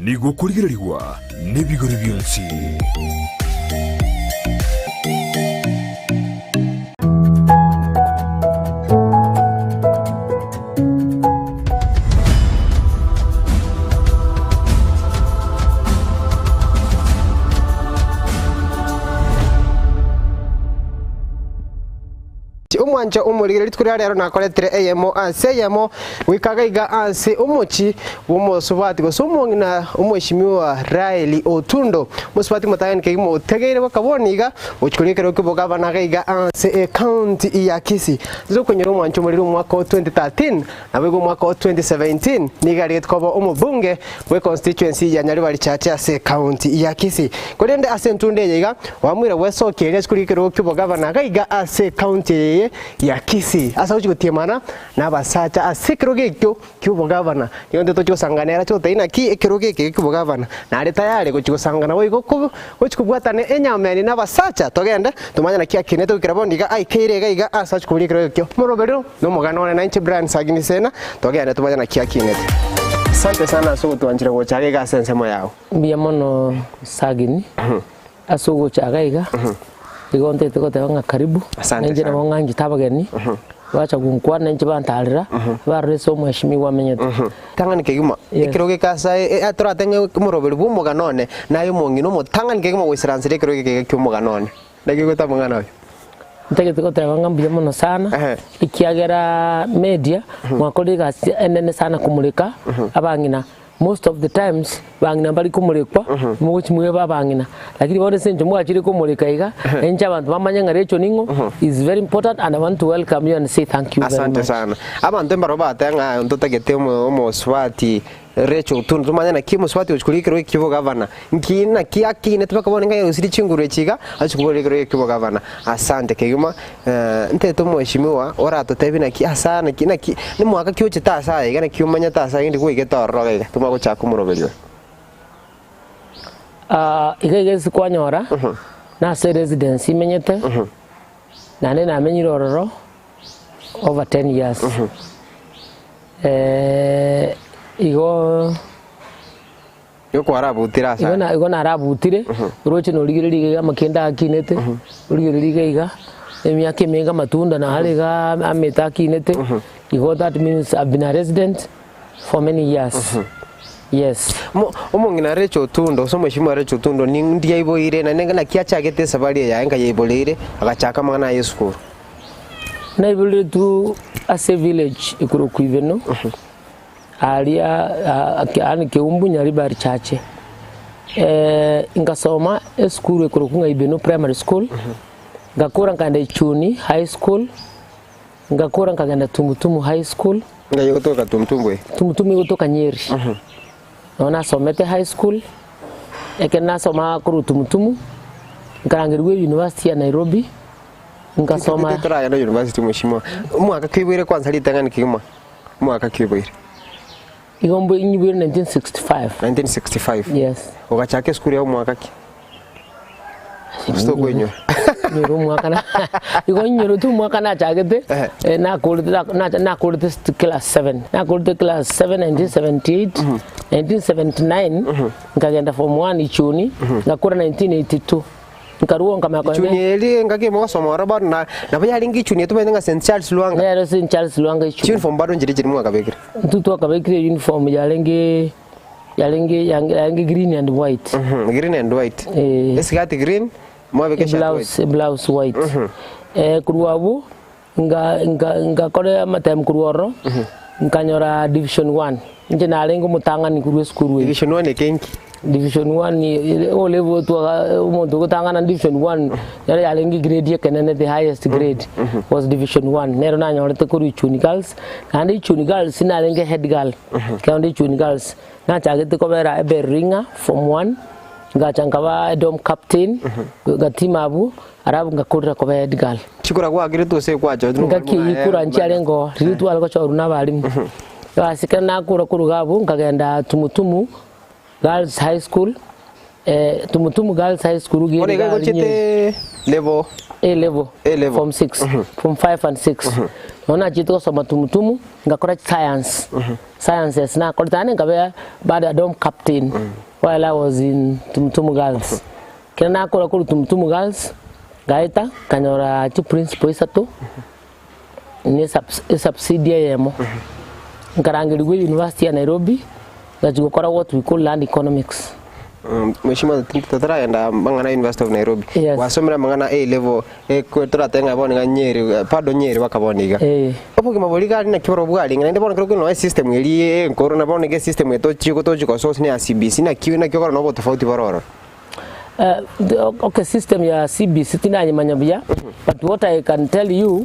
nigukurigirwa n'ibigori byonsi. Umwanja umurigire twiri rero nakoretere eyemo anseyemo wikagaiga anse umuchi w'umusubati gusumungina umushimiwa Raeli Otundo musubati mutayani kegimo utegeire bakaboniga ukikurikira kiboga banagaiga anse county ya Kisii zo kunyura umwanja umuriro mwaka 2013 nabwo mwaka 2017 nigariye tkobo umubunge we constituency ya Nyaribari chacha se county ya Kisii kodende asentunde yiga wamwira wesokere kikurikira kiboga banagaiga anse county ya Kisii asa uchikutimana nabasacha asikiroge kyo cy'ubugavana yonde to cyosanganira cyo taina ki ekiroge cy'ubugavana nari tayari kucyosangana we goko uchikubwatane enyameni nabasacha togenda tumanya na kia kineto kirabondiga aikire gaiga asa chukulikiro kyo morobero no Omogano na 90 brand Sagini Isena togenda tumanya na kia kineto. Asante sana so tuanjira go chage ga sensemo yao biamono Sagini asugo chagaiga igonte tiko tanga karibu nje na wangangi tabageni wacha kunkwana nje bantalira bareso mweshimiwa menyete tangani kegima ikiroge kasa atora tenge kumurobero b'Omogano nayo mongino mo tangani kegima wisiransire ikiroge cy'Omogano ndagigota Omogano ntege tiko tanga biamono sana ikiagera media mwakoliga enene sana kumulika abangina most of the times bangina bali kumulekwa muguchi mwe babangina lakini bode senje mwachiri kumuleka iga enja abantu bamanya ngarecho ningo is very important and I want to welcome you and say thank you very much. Asante sana abantu mbaroba tanga ndotagete mu swati recho Otundo tumanya na kimo swati uchukulikiro kivo gavana nkina kiakine tubakabona ngayo usiri chinguru ekiga achukulikiro kivo gavana. Asante keguma nteto mweshimiwa orato tebina ki asana kinaki ni mwaka kyo chitasa igana kyumanya tasa indi kuigetorogega tumako chakumurobelyo igegezi kwanyora na se residence imenyete nane namenyirororo over 10 years igo yoko arabutira asa igo narabutire uroche no ligiririga makenda akinete ligiririga emyaka emenga matunda na haliga ameta akinete igo that means I've been a resident for many years. Yes. Omongina recho Otundo so mweshimwa recho Otundo ni ndiye iboire na nenga na kiachagete sabari ya enga yibolire agachaka mwana yesukuru na ibolire tu ase village ikuru kuiveno alia ani keumbu Nyaribari chache ngasoma school ikuru kunga ibeno primary school ngakura nganda Chuni high school ngakura nganda Tumutumu high school ngayo kutoka Tumutumu kutoka Nyeri nona somete high school ekena soma kuru Tumutumu nkarangirwe university ya Nairobi ngasoma tara ya university mweshimwa mwaka kwibwire kwanza litangani kiguma mwaka kwibwire igombo inyibwire 1965 yes ugachake skuli ya mwaka ki stokwenyo nyoro mwaka na igo nyoro tu mwaka na chagete na kulite class 7 na kulite class 7 1978 1979 ngagenda form 1 Chuni ngakura 1982 nkaruo nkamako Chuni eli ngake mwasoma raba na bayali ngi Chuni tumenga St Charles Luanga ya St Charles Luanga uniform bado njiri mwaka bekire tutu akabekire uniform yalenge green and white green and white esigati green blouse white kuruabu nga kore matem kuruoro nkanyora division 1 nje nalengo mutangani kurwe school division 1 ekenki division 1 o level to umuntu gutangana division 1 yale yalengi grade yekenene the highest grade was division 1 nero nanyora te kuri Chuni girls and Chuni girls sinalenge head girl kandi Chuni girls na chagete kobera eberinga form 1 ngachangaba dom captain gatimabu arabu ngakurira koba head girl chikura kwa girito se kwa jo ngaki ikura nchalengo ritu alko choruna balimu yasikana nakura kurugabu ngagenda Tumutumu Girls High School Tumutumu Girls High School gere level A level form 6 from 5 and 6 nona chito soma tumutumu ngakora science sciences na kortane ngabe bada dom captain while I was in Tumutumu Girls kena akora ku Tumutumu Girls gaita kanyora chi principal isato ni subsidiary yemo nkarangirwe University ya Nairobi ngachukora what we call land economics. Mheshimiwa tutara enda mangana University of Nairobi wasomera mangana A level kwetora tenga boniga Nyeri pado Nyeri wakaboniga opo kimaboliga na kiboro bwali ngende bona kero no system eri nkoro na boniga system eto chiko to chiko source ni CBC na kiwe na kikora no tofauti barora okay system ya CBC tinanye manyabia but what I can tell you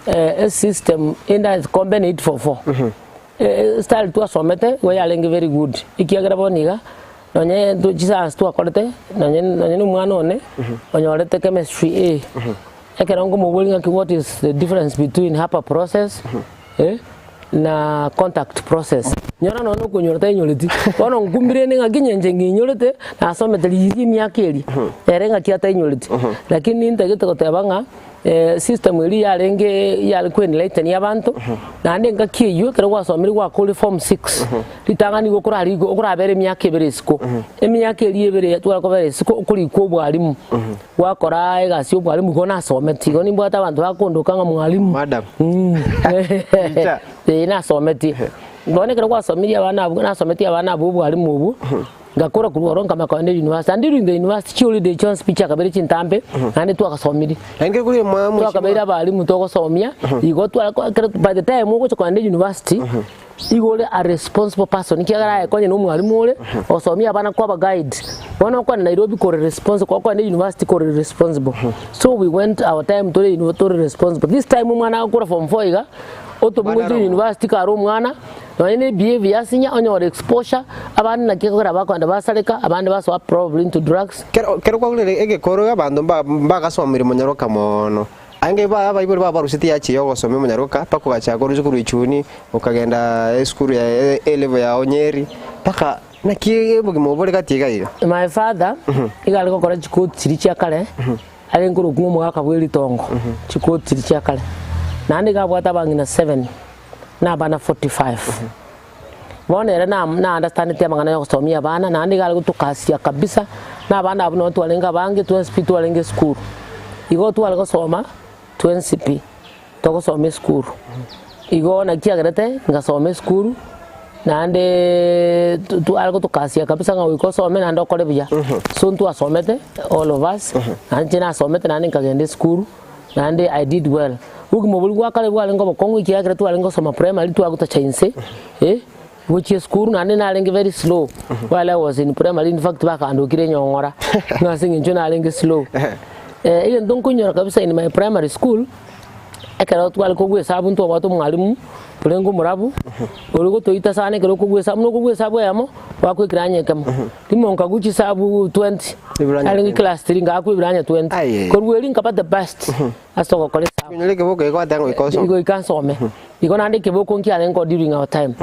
a system in that combine 844 style tu asomete we alenge very good ikiagra boniga nonye jisa stu akorete nonye umwana one onyorete chemistry A ekerongo mubulinga ki what is the difference between HAPA process na contact process nyora nono kunyorete nyoreti bono ngumbire ninga ginyenje nginyorete na asomete liri myakeri erenga kiata nyoreti lakini ntegete kotebanga system iri yali kwenilete yabantu nande ngakiyo kero gwasomiri gwa kuri form 6 litangani gukura ari gukura bere myaka ibere siko emyaka iri ibere twara ko bere siko kuri ko bwalimu wakora egasi obwalimu gona someti goni mbata abantu bakondoka nga mwalimu madam na someti ngone kero gwasomiri abana na someti abana bwalimu ubu ngakora kuronka makande university and during the university chuli de chance picha kabere chintambe nande twakasomiri ngere kuri mwamu twakabera abalimu tokosomia igo by the time uko kwande university igole a responsible person kiagara ekonye no mwalimu ole osomia bana kwa guide bona kwa Nairobi ko responsible kwa university ko responsible so we went our time to the university responsible this time mwana akora form 4 iga otomungu university karo mwana none behavior asinya onyo exposure abandi nakikora bakwanda basaleka abandi baso probably into drugs kero kwa kule ege koro abandu bagasomira munyaroka mono ange bayiburi barusiti yaciyo gosome munyaroka pako gachako ruzukuru icuni ukagenda school ya level ya Onyeri paka nakiye bugimo bore gatiga ira my father igale kokora chikoti chiri cyakale ari nguru kumu gakabwiri tongo chikoti chiri cyakale nandi gabwata bangina 7 na bana 45 bonere na understand te mangana yo kusomia bana nandi gale kutukasia kabisa na bana abuno twalenga bange hospital alenge school igo twale kusoma 20p tokosome school igo na kiagrete ngasome school nande twale kutukasia kabisa nga wikosome na ndokole bya so ntu asomete all of us nanje na asomete nandi kagende school nande I did well ugumobuli gwakale bwalengo bokongo ikiagrete twalengo soma primary twaguta chainse which is school nande nalenge very slow while I was in primary in fact bakandukire nyongora ngasingi njo nalenge slow ile ndonko nyora kabisa in my primary school ekero twale ko gwesabu nto bato mwalimu tulengo murabu olugo toita sane kero ko gwesabu no ko gwesabu yamo wakwikiranye kama timonka guchi sabu 20 alingi class 3 ngakwibiranya 20 ko rweli nkapa the best asoko kole sabu nyoleke boko iko atango iko ikansome iko nande keboko nki alengo during our time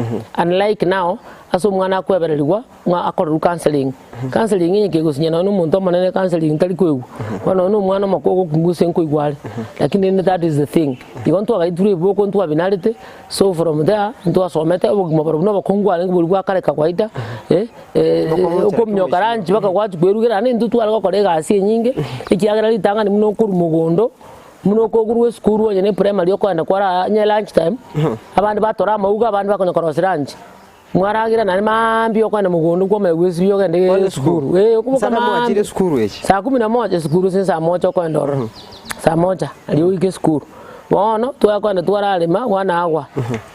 unlike now aso mwana akwebererwa mwa akora counseling counseling nyike gusinya no muntu manene counseling tali kwewu wana no mwana makoko kunguse nko igwale lakini that is the thing iko ntu agaituri boko ntu abinalite so from there ntu asomete obugima baro no bakongwale ngo buri akare kakwaita ukomnyoka ranji baka kwatu kwerugira ne ntu twala kokore gasi nyinge ikiagera litanga ni muno kuru mugondo muno kogurwe school wonyene primary yokwanda kwara nya lunch time abandi batora mauga abandi bakonya cross lunch mwaragira nani mambi yokwanda mugondo kwa megwesi yogende school ukubuka mambi school echi saa 11 school sinsa moja kwenda oro saa moja aliyoike school wono twakwanda twaralima wana agwa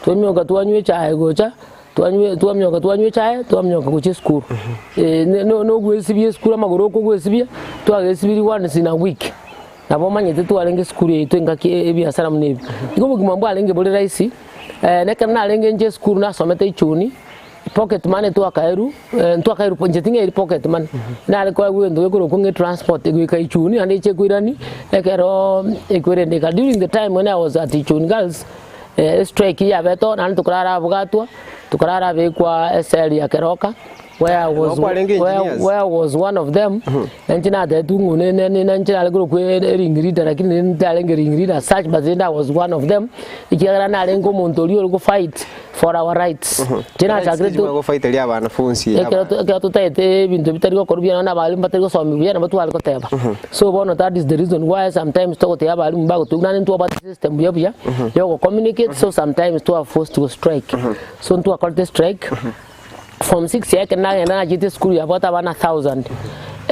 twemyoga twanywe chai gocha twamyoga twanywe chai twamyoga kuchi school no gwesibye school amagoro ko gwesibye twagesibiri once in a week nabo manyete twalenge school yetu ngaki ebiasara munebi iko bugima mbwalenge boli raisi nekana alenge nje school na somete ichuni pocket money twakairu ponjetinga iri pocket money na alikuwa gwendo wekoro kunge transport egwika ichuni ande chekwirani ekero ekwirende ka during the time when I was at Ichuni Girls strike ya beto na tukarara bugatwa tukarara bekwa SL ya keroka where I was one of them and tina de tungu ne nchina alikuwa kwe ringirida lakini ntalenge ringirida such but then I was one of them ikiagara na lengo montolio go fight for our rights tina chagretu go fight ya wanafunzi ya tutaite bintu bitari korubia na bali batari go somi bia na batu aliko teba so bono that is the reason why sometimes to te bali mbago tugana ntu about system bia yo communicate so sometimes to are forced to strike so ntu akolte strike from 6 years na jite school ya bota bana 1000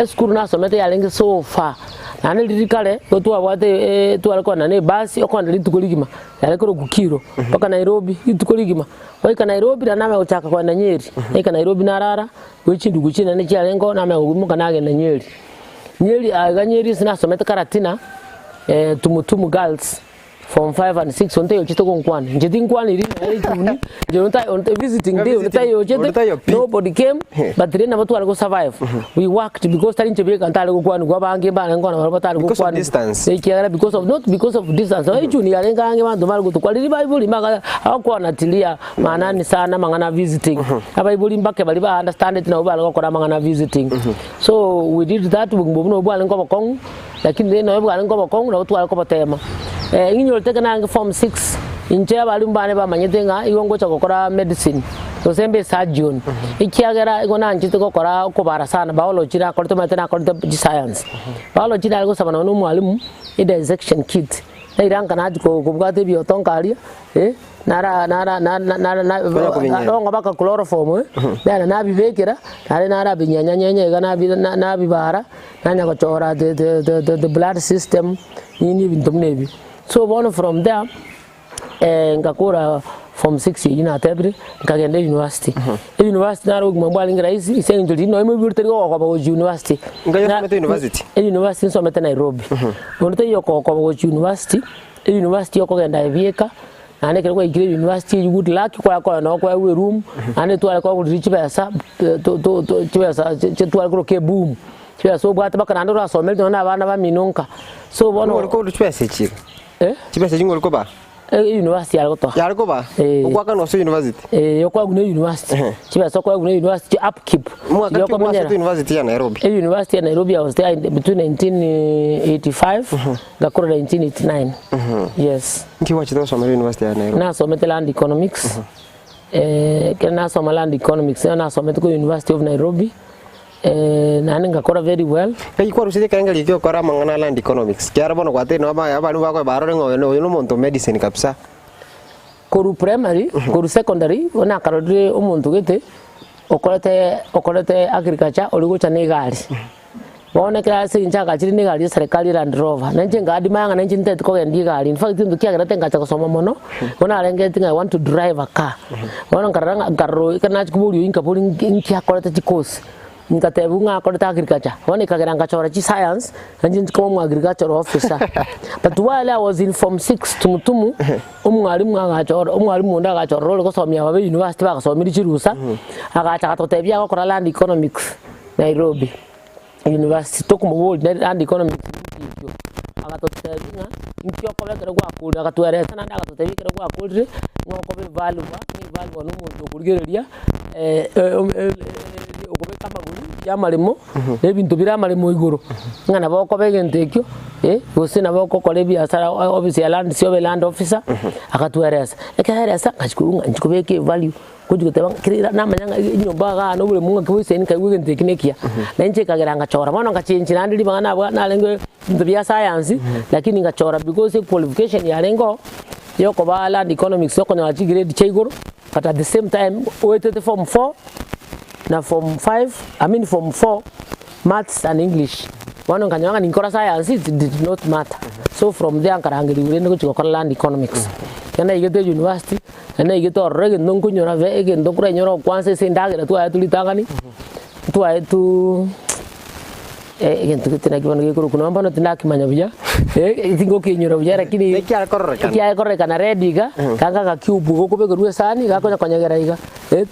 school na somete ya lengi so far na nilirikale to abwate to alikuwa na ne basi okwanda litukuligima yalekoro gukiro paka Nairobi litukuligima waika Nairobi na nama uchaka kwa Nyeri ika Nairobi narara wichindu guchina ne chalengo na magumuka nage na Nyeri aganyeri sina somete karatina tumutumu girls from 5 and 6 onte yochito konkwani njeti nkwani iri na jonta on visiting day onta yochete nobody came but then abatu algo survive we worked because tari nchebe kanta algo kwani kwa bange bana ngona barabata algo kwani ikiara because of not because of distance so ichuni yalenga ange bantu malgo to kwali bible mbaga akwa natilia manani sana mangana visiting bible mbake bali ba understand it na ubala kokora mangana visiting so we did that bumbuno bwa lengo bakong lakini then bwa lengo bakong na watu algo batema inyo tekana form 6 inche bali mbane ba manyetenga igongo cha gukora medicine so sembe surgeon ikiagera igona njite gukora kubara sana biology na korto matena korto science biology na algo sabana no mwalimu dissection kit na iranga na ko kubgate biotonkaria nara baka chloroform bana na bibekera nara binyanyanya na bibara nanya gochora the blood system ni bintu mnebi so born from there ngakura from 6 ina tebre ngagenda university university naro gumambwa lingira isi senjo lino imo birteri ko kwa university university so meta Nairobi onto yo ko university university yo ko genda ebieka ane kero igire university you good luck kwa no kwa we room ane tu alikuwa kulichi pesa to pesa tu alikuwa ke boom pesa so bwata bakana ndo asomeli na abana ba minonka so bono ulikuwa pesa chiki chipesa jingo ulikuwa ba university yalikuwa ba ukwaka no so university yokwa gune university chipesa kwa gune university upkeep yokwa manya university ya Nairobi university ya Nairobi I was there between 1985 ngakora 1989 yes nkiwa chito so university ya Nairobi na so land economics kana so land economics na so ko University of Nairobi nani ngakora very well kai kwa rusite kanga likyo kora mangana land economics kyara bono kwate no ba abantu bako baro ngo no monto medicine kapsa koru primary koru secondary ona karodire umuntu gete okorete agriculture oligo chane gari bone klase inchaga chiri ne gari serikali Land Rover nanje ngadi manga nanje ntete ko gendi gari in fact ndu kyaga tenga kusoma mono bona alenge tinga I want to drive a car bona ngaranga garro kana chikubuli inka buli nkya korete chikosi nkatebu nga koreta agriculture wani kageranga chora chi science nanje ko agriculture officer but while I was in form 6 tumutumu umwalimu agachora umwalimu nda agachora role ko somya babe university bakasomira chirusa agacha katotebya ko land economics Nairobi University tokumubuli land economics agatotebya nkyo ko bekere kwa kuri agatweresa nanda agatotebya kwa kuri ngoko be value no muntu kurigereria okobeka maguru ya marimo nebintu bira marimo iguru ngana boko begentekyo gusina boko kole biasara office ya land sio land officer akatweresa ekeresa kachikurunga njikobeke value kujuguteba kirira namanyanga inyomba ga no bule munga kwise kai wegentekinekia nanje kageranga chora bona ngachinchi nandi bana bwa nalenge bintu bya science lakini ngachora because qualification ya lengo yoko ba land economics yoko na grade chaiguru but at the same time waited form 4 na form 5 I mean form 4 maths and English wano kanyanga nikora science it did not matter so from there karangiri urende ko chikora land economics yana igete university yana igete orege ndonko nyora ve ege ndokura nyora kwanse sendagira tu ayatu litangani tu ayatu egento kitina kibano gekuru kuna mbano tinaki manyabya itingo kinyora bya lakini kia koreka na rediga kanga ka cube goko be ruwe sani gako konyagera iga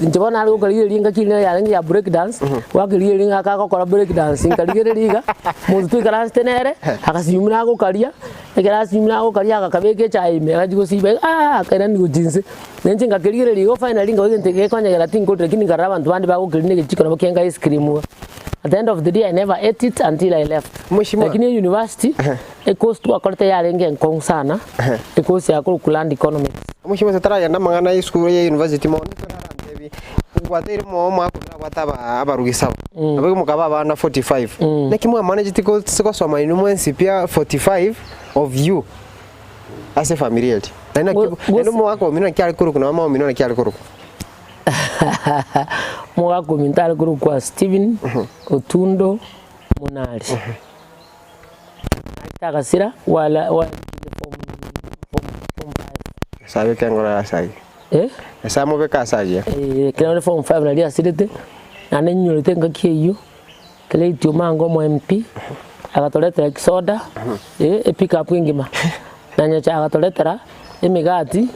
njibona ari ukali linga kile ya break dance wakili linga ka kokora break dance inkaligere liga muntu ikara stenere akasiyumira ko kalia Ekera simna o kariaga kabeke chai me gajigo sibe kana ni gujinse nenje ngakirire ligo finally ngoge nteke kwanyagera tinko lakini ngaraba abantu bandi bagukirine giciko nabo kenga ice cream. At the end of the day I never ate it until I left. Lakini university e course tu akorte yarenge nkong sana. E course ya kuland economics. Mushimo satara yanda mangana school ya university mo ndebi ngwatere mo makura wataba abarugisa abego mukaba bana 45 nekimwe manage tiko soma inu mwensi pia 45 of you as a family na ino mo wako mino kyali kuruku na mama mino kyali kuruku mo wako mintali kuruku kwa Steven Otundo Munali takasira wala sabe que ngora sai esa mo beka sai kile form 5 na dia sidete ane nyolete ngakiyo kile itiomango mo MP agatoleta soda pick up ngima nanya cha agatoleta emigati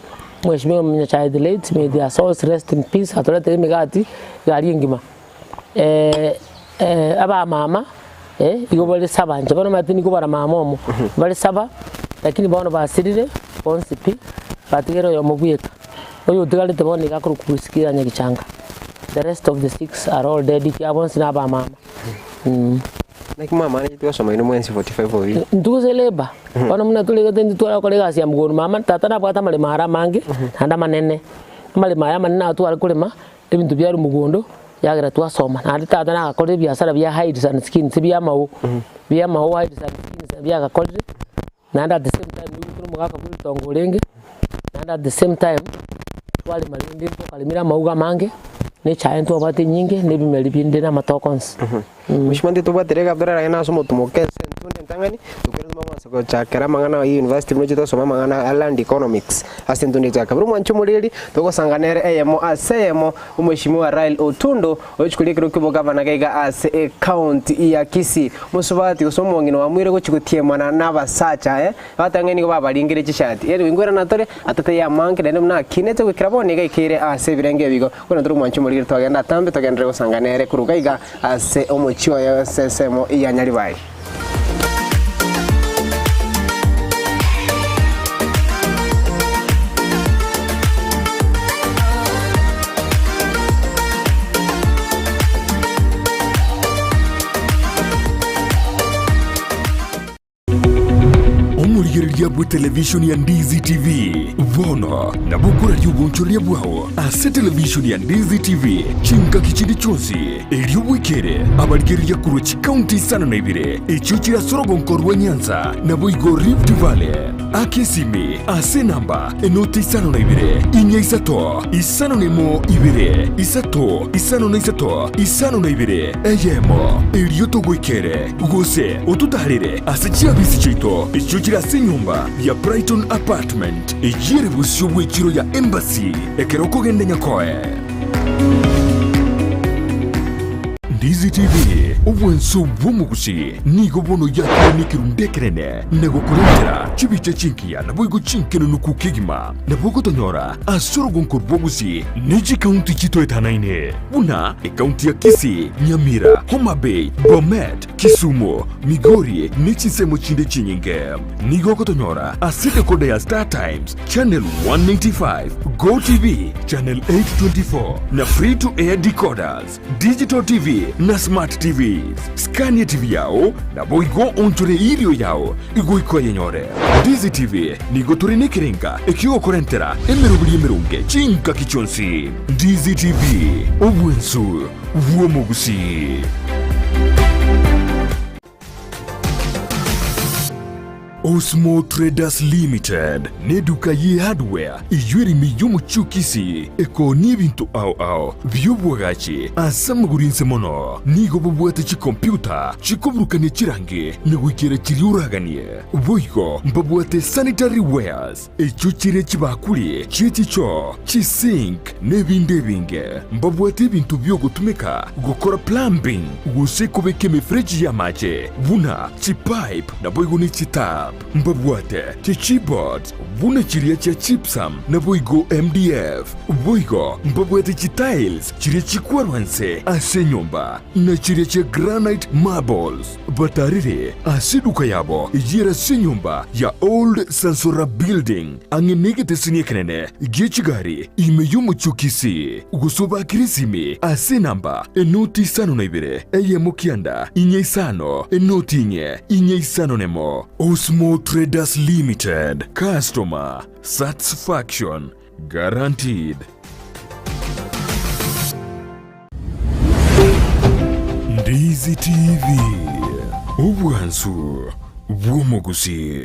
mweshimiwa mnyacha Adelaide may their souls rest in peace atoleta emigati gari ngima aba mama igo bale saba nje bano matini ko bara mama mo bale saba lakini bano basirire bonsipi batigero yo muguyeka oyo tugalete bone gakuru kusikira nyagichanga. The rest of the 6 are all dead kiabon sina ba mama like mama ni tu soma ino mwensi 45 oyi nduze leba bano muna tulega tendi twala kolega sia mugonu mama tata na bwata male mara mange anda manene male maya manena tu alikulema ebintu byaru mugondo yagira twasoma na tata na akore biasara bya hide and skin bya mawo hide and skin bya gakore na at the same time ni mugaka kuri tongolenge and at the same time wale malindi to kalimira mauga mange ne chaento abate nyinge ne bimelipinde na matokons mushimande to baterega abdara ina somo tumoke sentunde ntangani tukero mama sako chakera mangana university mwe to soma mangana land economics asentunde chakabru mwancho mulili to sanganere eyemo aseyemo umweshimiwa Rail Otundo ochukulikiro kibo gavana gaiga ase county ya Kisii musubati usomo ngino wamwire ko chikutie mwana nabasacha batangeni ko babalingire chishati yeri wingwera natore atate ya manke nene mna kinete kwikirabone gaikire ase birenge bigo kuna turu mwancho mulili twagenda tambe twagendere ko sanganere kurugaiga ase omochiwa ya sesemo ya Nyalibai. Omurigereria bwe television ya Ndizi TV vono na bukura yubunchoria bwao ase television ya Ndizi TV chinka kichindi chonsi elio wikere abarigereria kurochi county sana na ibire echuchira sorogonkorwa Nyanza na boigo Rift Valley akesimi ase namba enoti sana na ibire inya isato isano nemo ibire isato isano na isato isano na ibire eyemo elio togwikere ugose otutarire ase chiabisi chito echuchira nyumba ya Brighton apartment ejire busyo bwekiro ya embassy ekeroko gende nyakoe Ndizi TV obwenso bwumugusi nigo bono ya nikirundekerene nego kurentera chibiche chinkia na boigo chinkeno nukukigima na bogo tonyora asoro gonko bogusi neji county chito etanaine buna county ya Kisii Nyamira Homa Bay Bomet Kisumu Migori nechisemo chinde chinyinge nigo kotonyora asite kode ya Star Times channel 195 Go TV channel 824 na free to air decoders digital TV na smart TVs Scania TV yao na boigo ontore ilio yao igoiko yenyore Ndizi TV nigo turine kirenga ekio korentera emerunge chinka kichonsi Ndizi TV obwensu vuomugusi Osmo Traders Limited neduka ye hardware iyuri miyumu chukisi eko nibintu au byubwagachi asamugurinse mono nigo bubwate chi computer chikubrukane chirange negwikere chiriuraganie boigo mbabwate sanitary wares echuchire chibakuli chichicho chisink nebindebinge mbabwate bintu byo gutumika gukora plumbing guseko beke mefreji ya mache buna chipipe na boigo ni chita mbabwate chipot buna chiria cha chipsam na boigo MDF boigo mbabwate tiles chiria chikwarwanse ase nyumba na chiria cha granite marbles batarire asiduka yabo yera se nyumba ya old Sansora building angenegete siniekenene gechigari imeyumu chukisi ugusoba kirisimi ase namba enoti sano na ibere eyemo kianda inye isano enoti inye isano nemo Osmo Traders Limited. Customer satisfaction guaranteed. Ndizi TV. Ubwansu bw'omugusi.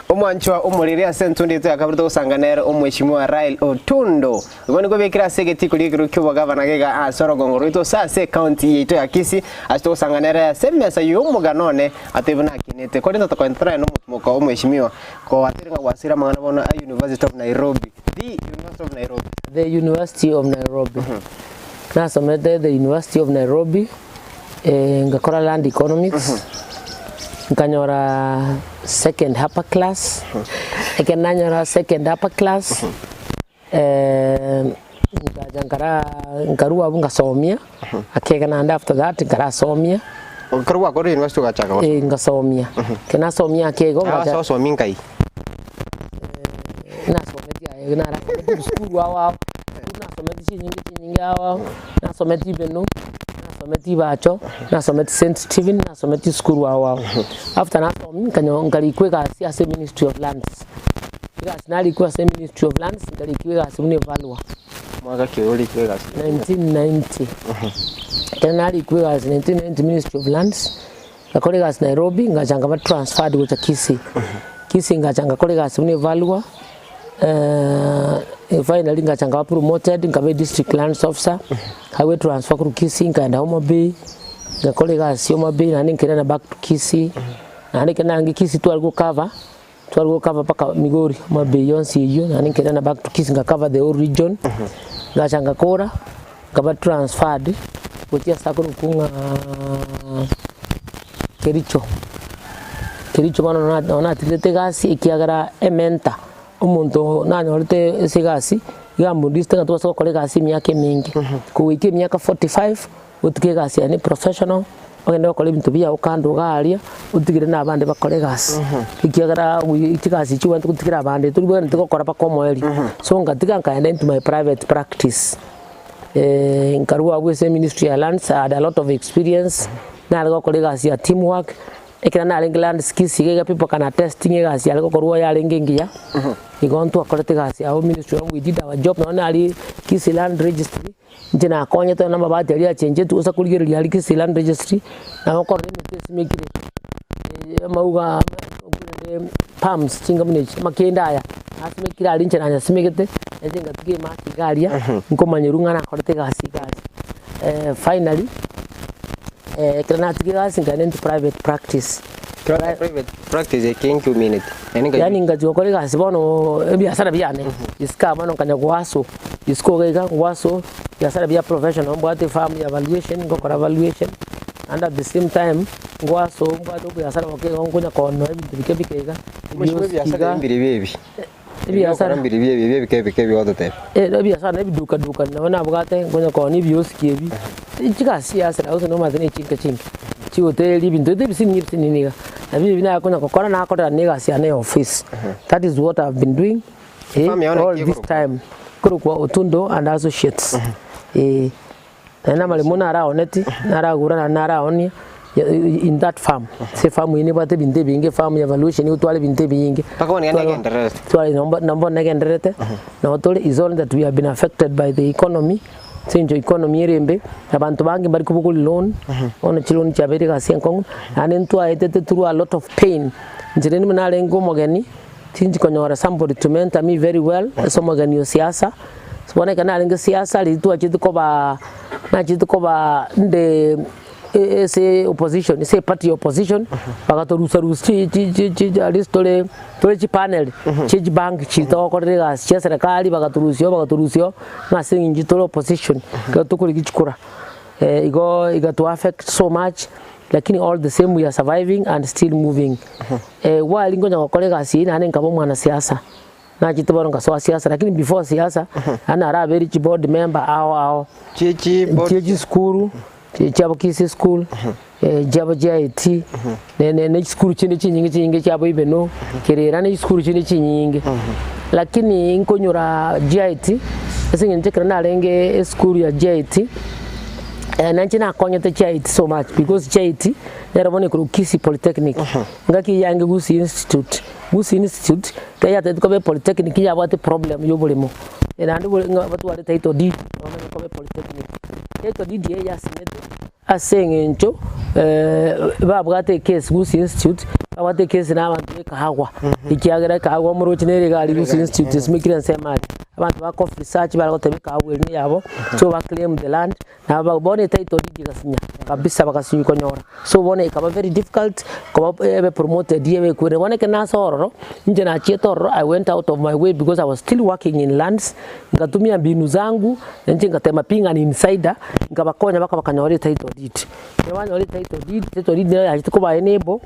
Omwanchwa omuriria sentundi tu yakabirito gusanganera omweshimiwa Rael Otundo ngoni go bekira segeti kuri kyo gavana gega asoro gongorito sase county yeto ya Kisii asto gusanganera semesa y'Omogano atebuna kinete kodi to kontra no mutumuko omweshimiwa ko atiringa wasira mangana bona University of Nairobi the University of Nairobi na somete the University of Nairobi ngakora land economics nkanyora second upper class ekenanyora second upper class nkarua ngasomia akegana and after that nkarasomia nkarua ko university gachaka ngasomia kena somia akego ngacha somia nkai na sometia na ra school wa na someti nyingi awa na someti beno someti bacho na someti St Stephen na someti school wa after na nkali kweka ase Ministry of Lands kika sinali kwa ase Ministry of Lands nkali kweka ase mune valua mwaka kioli kweka 1990 kanali kweka ase 1990 Ministry of Lands kakoleka ase Nairobi ngachanga ba transferred go cha Kisii ngachanga koleka ase mune valua finally ngachanga promoted ngabe district lands officer highway transfer ku Kisii ngaenda Homa Bay ngakolega ase Homa Bay na nikenda back to Kisii na nikenda ngi Kisii twalgo cover paka Migori Homa Bay yonsi iyo na nikenda back to Kisii cover the whole region ngachanga kora ngaba transferred kutia sakuru kunga Kericho mano na tilete gasi ikiagara ementa umuntu nanyorite sigasi yamundiste ngatosa kolega gasi myaka mingi kuwiki myaka 45 utige gasi ani professional ogenda okole bintu bya ukando galia utigire na abande bakole gasi ikiagara itigasi chiwa ntukutikira abande turi bwana tukokora pakomweli so ngatiga nkaenda into my private practice nkarua gwese Ministry of Lands had a lot of experience na algo kolega gasi ya teamwork ekana England skills gega people kana testing gasi algo korwa ya lengengia igontu akorete gasi au Ministry we did our job na ali Kisii land registry njina akonye to na mabati ali achenje tu usa kuligeria ali Kisii land registry na okorre metesi mekire mauga palms chinga mune makenda aya asimekira ali nchana nya simekete ndenga tuge matigaria nkomanyerunga na akorete gasi finally kana tigasi ngane private practice ekinki minute yani ngaji okore gasi bono biashara byane iska mano kanya gwaso isko gega gwaso biashara bya professional mbwate farm ya valuation ngokora valuation and at the same time gwaso mbwate biashara okega ngonya kono ebintu bikebikega biashara mbiri bebi biashara mbiri bebi kebikebi odote biashara biduka na bwate ngonya kono bioski ebi ikigasi yasera uzo no mazene chinka chi hoteli bintu bisi niniga na bibi na yakona kokora na akora negasi ane office that is what I've been doing all this time kuru kwa Otundo and associates na malimuna ara oneti na ara gura na ara oni in that farm se farm ini bate binte binge farm evaluation utwale binte binge pakoni ane interest twale number negenderete na otole is all that we have been affected by the economy sinjo economy irembe abantu bangi bari kubukuli loan ona chiloni chabere gasi enkongo anentu aetete through a lot of pain njireni mnale ngomogeni tinji konyora somebody to mentor me very well somogeni siasa sibone kana linga siasa litu achitu koba na chitu koba nde ese opposition ese party opposition bakatorusa chi alistole chi panel chi bank chi tokorere gas chi serikali bakaturusio ngasingi tolo opposition gatukuri gichukura igo to affect so much lakini all the same we are surviving and still moving. While ngoja ngakole kasi na nene nkabo mwana siasa na chitobaro ngasoa siasa, lakini before siasa ana ara very board member ao chichi school chabo Kisii school jabo JIT ne school chinde chinyinge chabo ibeno kerera ne school chinde chinyinge, lakini nkonyora JIT asinge ntekera na lenge school ya JIT nanchina akonyete JIT so much because JIT nerabone ku Kisii Polytechnic ngaki yange Kisii Institute kaya tetukobe Polytechnic ya bate problem yobulimo nandi batu wale taito D kobe Polytechnic taito D ya sinete asengencho babwate case Kisii Institute abate case na abantu kahagwa ikiagera kahagwa mu rokinere gali Kisii Institute smikira nsema abantu ba coffee research baragotebe kahagwa ni yabo so ba claim the land na babone taito D gasinya kabisa bakasinya konyora so bone ikaba very difficult koba ebe promoted yebe kure bone kana sororo nje na chietoro. I went out of my way because I was still working in lands, ngatumia mbinu zangu nje ngatema pinga ni insider ngabakonya bakanyore title deed yabanyore title deed ya chituko enable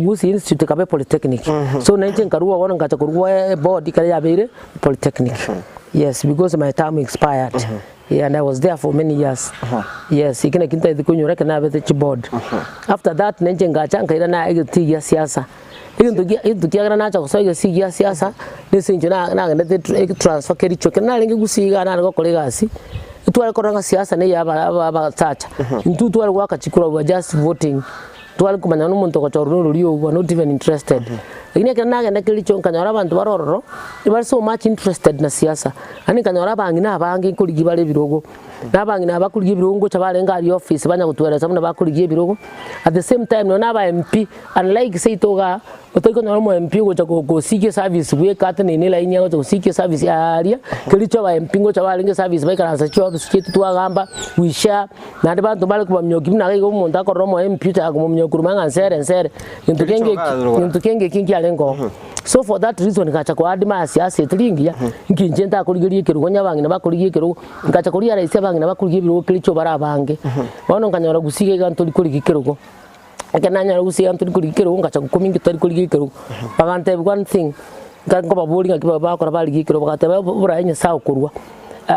Kisii Institute kabe Polytechnic so nje nkarua wona ngacha kurua board kale yabere Polytechnic. Yes, because my term expired. Yeah, and I was there for many years. Yes, ikina kinta idikunyura kana bete board. After that nje ngacha nkaira na egiti ya siasa. Ikintugia na cha kusoya sigia siasa nisinje na ngende transfer kericho kana lenge gusiga na ngo kolegasi itwale koranga siasa ne yaba tacha ntutu wale wakachikura wa just voting twali kumanya n'umuntu ko choruro liyo were not even interested, lakini kana ngende kericho kanyora abantu barororo they so much interested na siasa ani kanyora bangi na bangi kuligibale birogo nabangi na bakuligie birogo chabalenga ari office banya kutwereza muna bakuligie birogo at the same time no naba MP unlike say toga otoko no mo MP go chako sike service we kate ne line yango to sike service area kilicho ba MP go chabalenga service ba kana sa chwa bisiketi twagamba we share na abantu bali kubamyogi bina go umuntu akoromo MP ta go mumyogi manga nsere into kenge kingi alengo. So for that reason ngacha kwa adima siasa etlingia nkinje nta kuligirie kirugo nyabangi na bakuligie kirugo ngacha kulia raisi bangi na bakuligie birugo kilicho barabange bono nganyora gusige ga ntuli kuligie kirugo akananya gusiga ntuli kuligie kirugo ngacha kumingi tuli kuligie kirugo bagante one thing ngako babuli ngakiba bakora baligie kirugo bagate buranya sawa kurwa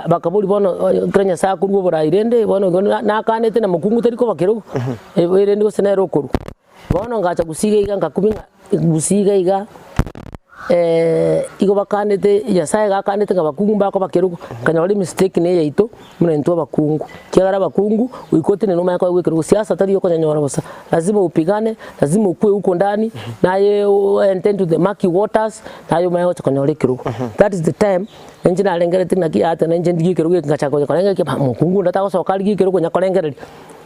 bakabuli bono krenya sawa kurwa burairende bono na kanete na mukungu tari ko bakirugo irende go senero kurwa bono ngacha gusiga ngakuminga gusiga iga igo bakanete ya sae gakanete ngabakungu bako bakerugo kanyori mistake ne yaito muna ntwa bakungu kiagara bakungu uikote ne noma yako wekerugo siasa tari yoko nyanyora bosa lazima upigane lazima ukue huko ndani naye intend to the murky waters nayo mayo chakanyore kirugo. That is the time enjina alengere tina kiata na enjindi kirugo ngachako kolenga ke mukungu ndata ko sokali kirugo nyakolengere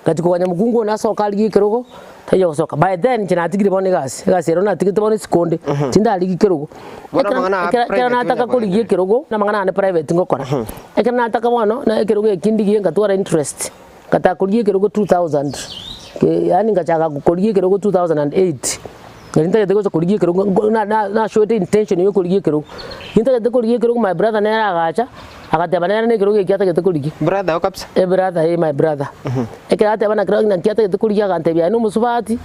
gatiko wanya mukungu na sokali kirugo tayo soka by then china tigire bone gas ero na tigite bone sikonde tinda aligi kirugo ekana nataka kuligie kirugo na mangana ne private ngokora ekana nataka bono na kirugo ekindigie ngatwara interest kata kuligie kirugo 2000 yani ngachaka kuligie kirugo 2008 nginta yego kuligie kirugo na show the intention yo kuligie kirugo nginta yego kuligie kirugo my brother ne agacha akatebana ne kirugo kiata yego kuligie brother okapsa brother my brother ekata bana kirugo na kiata yego kuligie akantebia no musubati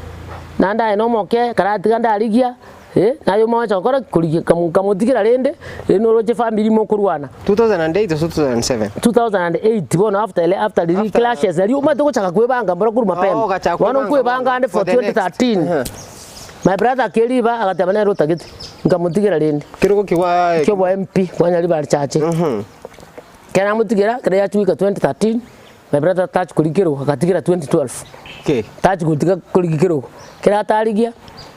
nanda eno moke karati ganda aligia nayo mawacha kora kuligie kamutikira rende no roje family mo kurwana 2008 or 2007 bono after the clashes na liyo mato kuchaka kwebanga mbora kuru mapema wano kwebanga ande for 2013 my brother keliba akatabana rota gete ngamutikira rende kirugo kiwa MP kwanya liba chache kana mutikira kada ya tuika 2013 my brother touch kulikiro akatikira 2012 touch kutika kulikiro kira taligia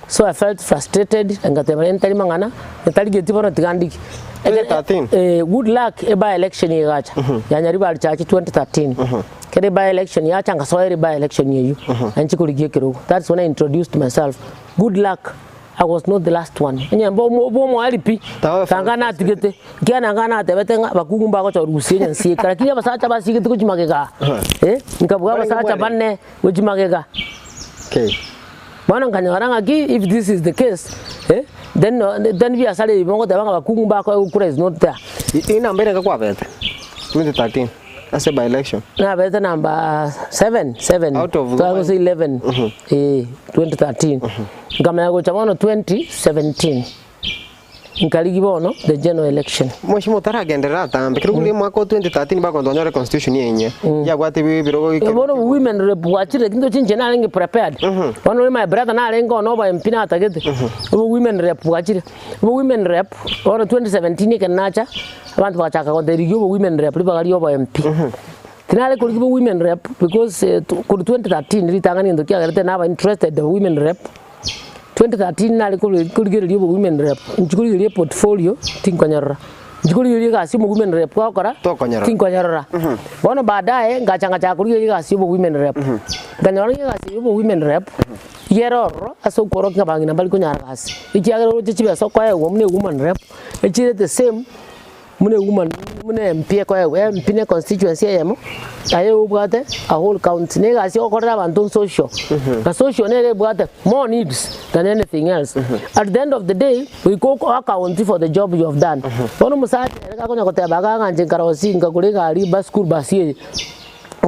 so I felt frustrated ngatabana ntali mangana ntali geti bora tigandiki 2013 good luck by election yegacha yanya liba chache 2013 kede by election yacha ngasoere by election yeyu anchi kuligie kirugo. That's when I introduced myself. Good luck, I was not the last one. Nyambo mo alipi tangana tigete kiana ngana tebete bakugumba ko chorusie nsie lakini basacha basigete ko chimagega nikabuga basacha banne ko chimagega. Bwana nganyara ngaki if this is the case then we are sale bongo tabanga bakugumba ko kura is not there ina mbere kwa bete 2013 As a by election. Na beta number 7 Out of 11 2013 ngamanya go chamono 2017 nkaligi bono the general election Mheshimiwa taragendera tambe kirugule mwaka 2013 bako ndonyore constitution yenye ya gwate biro bono women rep wachire kindo chinje na lengi prepared bono my brother na lengo no ba mpina atagete women rep wachire women rep bono 2017 kenacha abantu bakachaka ko derigi women rep libagari oba MP tinale kuri women rep because kuri 2013 litangani ndo kiagarete na ba interested the women rep 2013 nali kuri women rep njikuri portfolio tinkonyarra njikuri kasi mu women rep kwakora tinkonyarra bono baadaye ngachanga cha kuri kasi mu women rep nganyora kasi mu women rep yeroro aso koroka bangina bali kunyara kasi ikiagero chibe so kwa mune women rep echire the same mune MP kwa MP ne constituency yemo ayo ubwate a whole county ne gasi okorera abantu social na social ne bwate more needs than anything else at the end of the day we go account for the job you have done bono musaje reka konya koteba ganje karosi ngakure gari bus school basi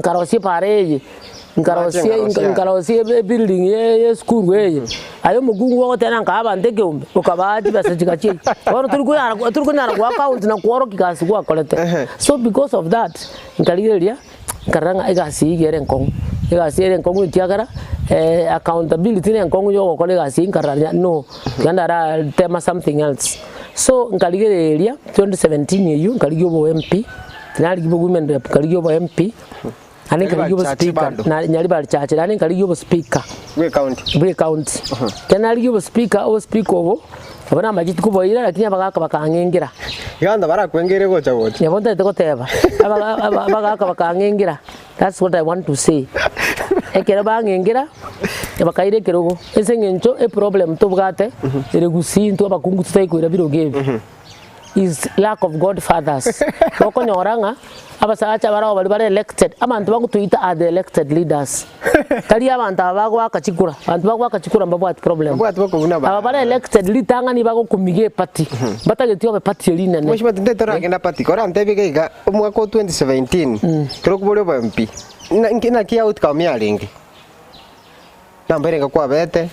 karosi pareje nkarosi building ye school weye ayo mugungu wo tena nkaba ndege umbe ukabaji basa chikachi bono turi kunyara kwa account na kuoro kikasi kwa kolete so because of that nkaligeria karanga igasi igere nkong igasi ere nkong tiagara accountability ne nkong yo ko igasi nkaranya no yandara tema something else so nkaligeria 2017 yeyu nkaligiyo bo MP tinali gibo women rep nkaligiyo bo MP ani nkaligiyo speaker na nyali bali chache ani nkaligiyo speaker we count kenali gibo speaker o speaker obo abana majiti kuboira lakini abagaka bakangengira yanda bara kwengere gocha gocha yabonde tekoteba abagaka bakangengira that's what I want to say ekera bangengira abakaire kerogo esengencho e problem tobugate ere gusinto abakungu tutayikwira birogebe is lack of godfathers okonyoranga abasacha barao bali elected abantu bagutuita are the elected leaders kali abantu abago akachikura abantu bago akachikura mbabo at problem aba bali elected litanga ni bago kumige party batagetiyo be party line ne Mheshimiwa ndete ragenda party kora ntebigeiga umwaka 2017 kirokubole ba MP na kia outcome ya lingi namberenga kwa bete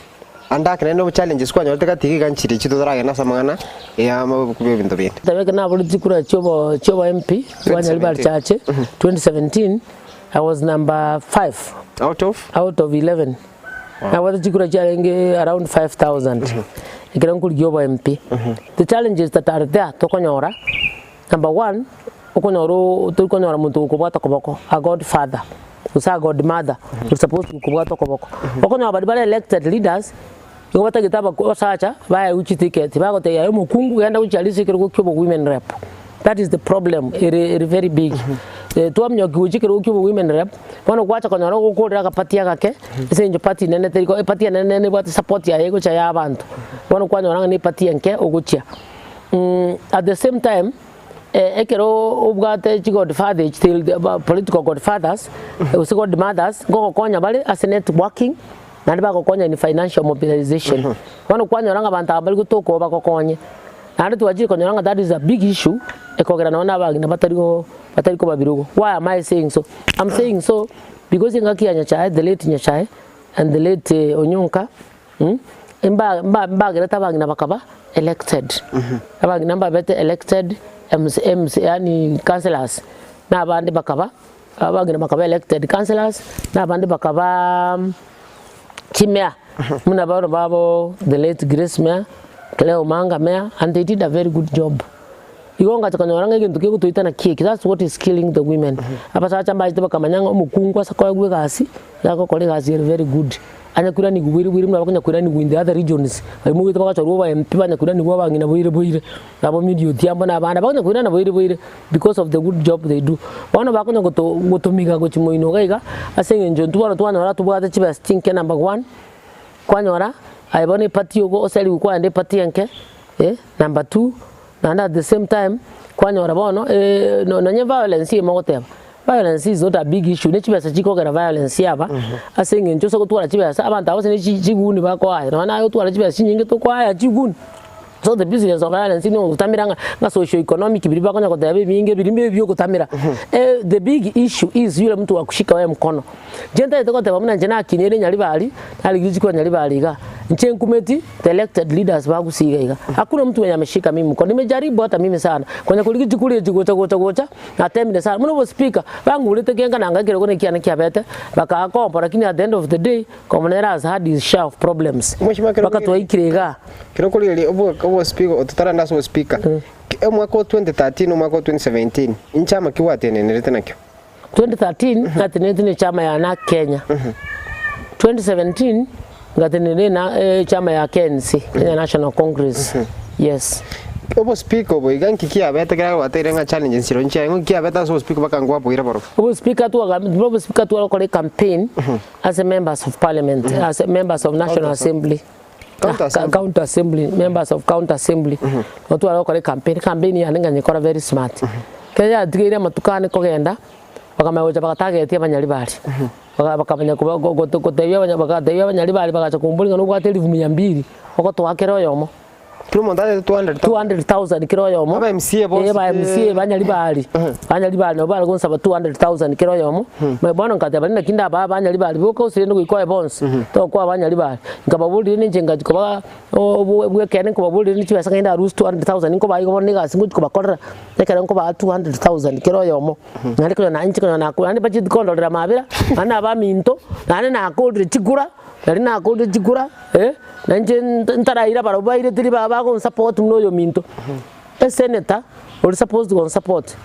anda keneno challenges kwa nyote katiki kanchiri chito daraga na samangana ya mabukubyo bintu bindi tabeka na buli tikura chobo MP wanya libal chache 2017 I was number 5 out of 11 I was tikura challenge around 5000 ikira nkuliyobo MP the challenges that are there tokonyora number 1 okonyoro tukonyora muntu ukubata koboko a godfather usa godmother you're supposed to kubata koboko okonyora bali elected leaders ngo batagitaba ko sacha baya uchi ticket bagote ya mukungu yenda uchalisi kiro kyobo women rep that is the problem it very big twamnyo kiuchi kiro kyobo women rep bono kwacha konyora gukorera kapati yake isenjo party nene teriko party nene bwati support ya yego cha yabantu bono kwanyora ni party yanke oguchia at the same time ekero ubwate godfather still political godfathers usi godmothers ngo konya bale as networking nandi bakokonya ni financial mobilization wano kwanyoranga abantu abali gutoko bakokonye nandi tuwaji konyoranga that is a big issue ekogera naona abagina batariko babirugo why am I saying so I'm saying so because ingaki Nyachae the late Nyachae and the late Onyonka mba gereta abagina bakaba elected abagina mbabete elected MC yani councillors na abandi bakaba abagina bakaba elected councillors na abandi bakaba Chimea, muna babo the late Grace Mea, Cleo Manga Mea, and they did a very good job. Igonga chakanyoranga ikintu kikutuita na kick. That's what is killing the women. Abasacha mbaje bakamanyanga mukungwa sakwa gwegasi, yako kolegasi very good. Anyakura ni gwiri mna bakanya ni in the other regions. Bamuge tabaka ruwa MP banyakura ni bwa ngina boire. Abo media tiambo na bana bakanya na boire because of the good job they do. Bana bakanya gotomiga go chimoino gaiga asengenjo ntwana twana tubwate chiba stinke number 1. Kwanyora aibone party yogo oseli kwa ande party yanke number 2 and at the same time kwanyora bono no nye violence imogoteba. Violence is not a big issue. Nechibesa chikogera violence yaba asenge njoso kutwara chibesa abantu abose nechiguni bakwaye nana yo twara chibesa chinyinge to kwaya chiguni So the business of violence in Utamira socio-economic bilibako nyako tabe binge bilimbe byo kutamira. The big issue is yule mtu wa kushika wewe mkono. Jenta itoko teba muna njena kinere nyalibali, aligiziko nyalibali ga. Nchen kumeti the elected leaders bagusiga iga. Hakuna mtu mwenye ameshika mimi mkono. Nimejaribu hata mimi sana. Kwenye kuligiji kule gocha na temine sana. Muno speaker bangu ulete kenga nanga kile kone kiana kiabete baka akompa lakini at the end of the day commoner has had his share of problems. Baka tuikirega. Kiroko lili obo speaker otutara ndaso speaker. Mwaka 2013 mwaka 2017 inchama kiwate nerete nakyo. 2013 ngatenete ni chama ya na Kenya. 2017 ngatenene na chama ya KNC, Kenya National Congress. Yes. Obo speaker obo iganki kia beta kira watere nga challenge nsiro nchi ngo kia beta so speaker baka ngwa boira baro. Obo speaker tu ko campaign as a members of parliament, as a members of National Assembly. Counter assembly, members of counter assembly. Otu ala ko campaign ya nga nyikora very smart. Kaya digire matukane ko genda bakameoja bakatarget abanyalibali. Bakamenya ko tebya abanyalibali bakacha kumbulinga no gwateli 200 oko twakero yomo. Kilo mondale 200,000 kilo yomo. Aba MCA boss. Aba MCA banyalibali. Banyalibali no bala gonsa 200,000 kilo yomo. Mabona nkataba na kinda aba banyalibali boko sirendo kwikwa bonds. To kwa banyalibali. Nkababuli ni njenga ko bwe kene ko babuli ni chibasa ngenda rus 200,000 ko bayi ko niga singu ko bakora. Nekera ko ba 200,000 kilo yomo. Ngari ko na nchi ko na ko ani bachi kondo dra mabira. Ana ba minto. Ana na ko chigura. Narina ko chigura. Nanje ntaraira baroba ire tiri baba ko support mnoyo minto. Senator or supposed to support.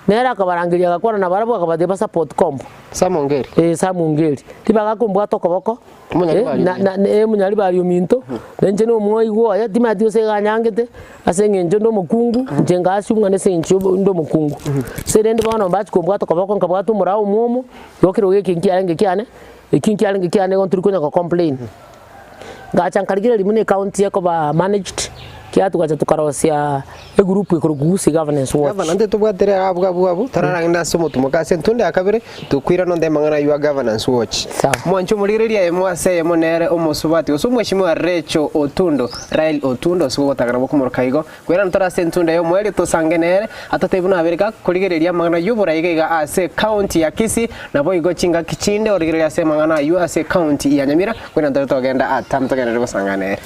Nera kabarangiria gakora na barabo akabadeba support kombo. Samongeri. Samongeri. Tibaga kumbwa tokoboko. Na munyali bari minto. Nanje no mwoigwo ya timati ose ganyangete asenge njondo mukungu njenga asunga nese nchobo ndo mukungu. Serende bana bachi kumbwa tokoboko nkabwatu murao muomo yokiro geki alenge kiane konturikunya ko complain. Gacha nkarigire limune county yako ba managed kia tukacha tukarosia e group ikurugusi governance watch. Governance tubwatere abu tararanga somo tumukase ntunde akabire tukwira no ndemangana yu governance watch. Mwancho murireria emwase yemonere omosubati osumweshimwa Recho Otundo Rail Otundo suko tagarabo kumurkaigo kwira ntara sentunde yo mweli tosangenere atatebuna abirika kurigereria mangana yu boraiga ase county ya Kisii na boigo chinga kichinde origereria se mangana yu ase county ya Nyamira kwira ntara togenda atamtogenere bosanganere.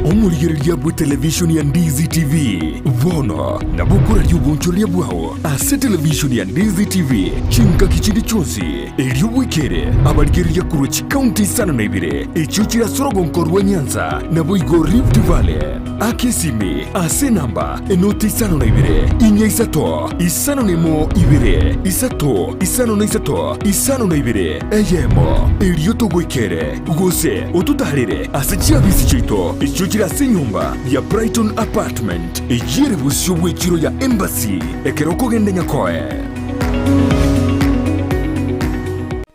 Omurigereria bwe television ya Ndizi TV vono na bukura lyugonchoria bwao ase television ya Ndizi TV chinka kichindi chonsi elio wikere abarigereria kurochi county sana na ibire echo chira sorogonkorwa Nyanza na boigo Rift Valley akesimi ase namba enoti sana na ibire inya isato isano nemo ibire isato isano na isato isano na ibire eyemo elio togwikere gose otutarire ase chiabisi chito echo chira nyumba ya Brighton apartment ejire busyo bwekiro ya embassy ekeroko gende nyakoe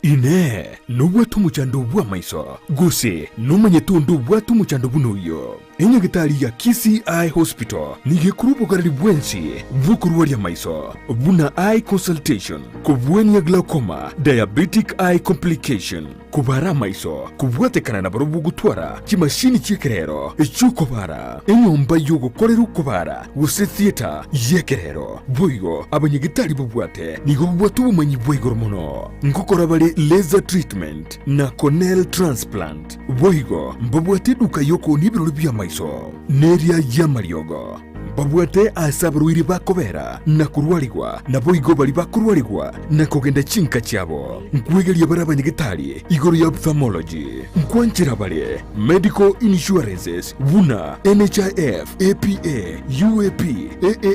ine nubwatu muchando bwa maiso gose numanye tundu bwatu muchando bunoyo enyagitari ya Kisii Eye Hospital nige kurupo karali bwensi bukuruwa ya maiso buna eye consultation kubweni ya glaucoma diabetic eye complication kubara maiso kubwatekana na barubu gutwara kimashini chikerero echukobara enyomba yogo koreru kubara guse theater yekerero boigo abanyagitari bubwate nigo bubwatu bumanyi bwego muno ngokora bale laser treatment na corneal transplant boigo mbabwate duka yoko nibirori bya maiso neria ya mariogo babwate asabruiri bakobera na kurwaligwa na boigo bali bakurwaligwa na kogenda chinka cyabo nkwegeria barabanyagitari igoro ya ophthalmology nkwanchira bale medical insurances buna NHIF APA UAP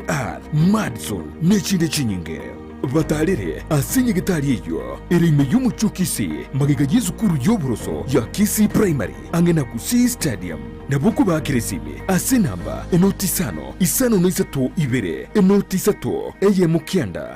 AAR Madison nechinde chinyinge batarire asinye gitari iyo irime y'umuco Kisii magiga y'izukuru y'uburoso ya Kisii Primary angena ku Kisii Stadium nabuku bakiresime asenamba enoti isano n'isatu ibere enoti isatu eye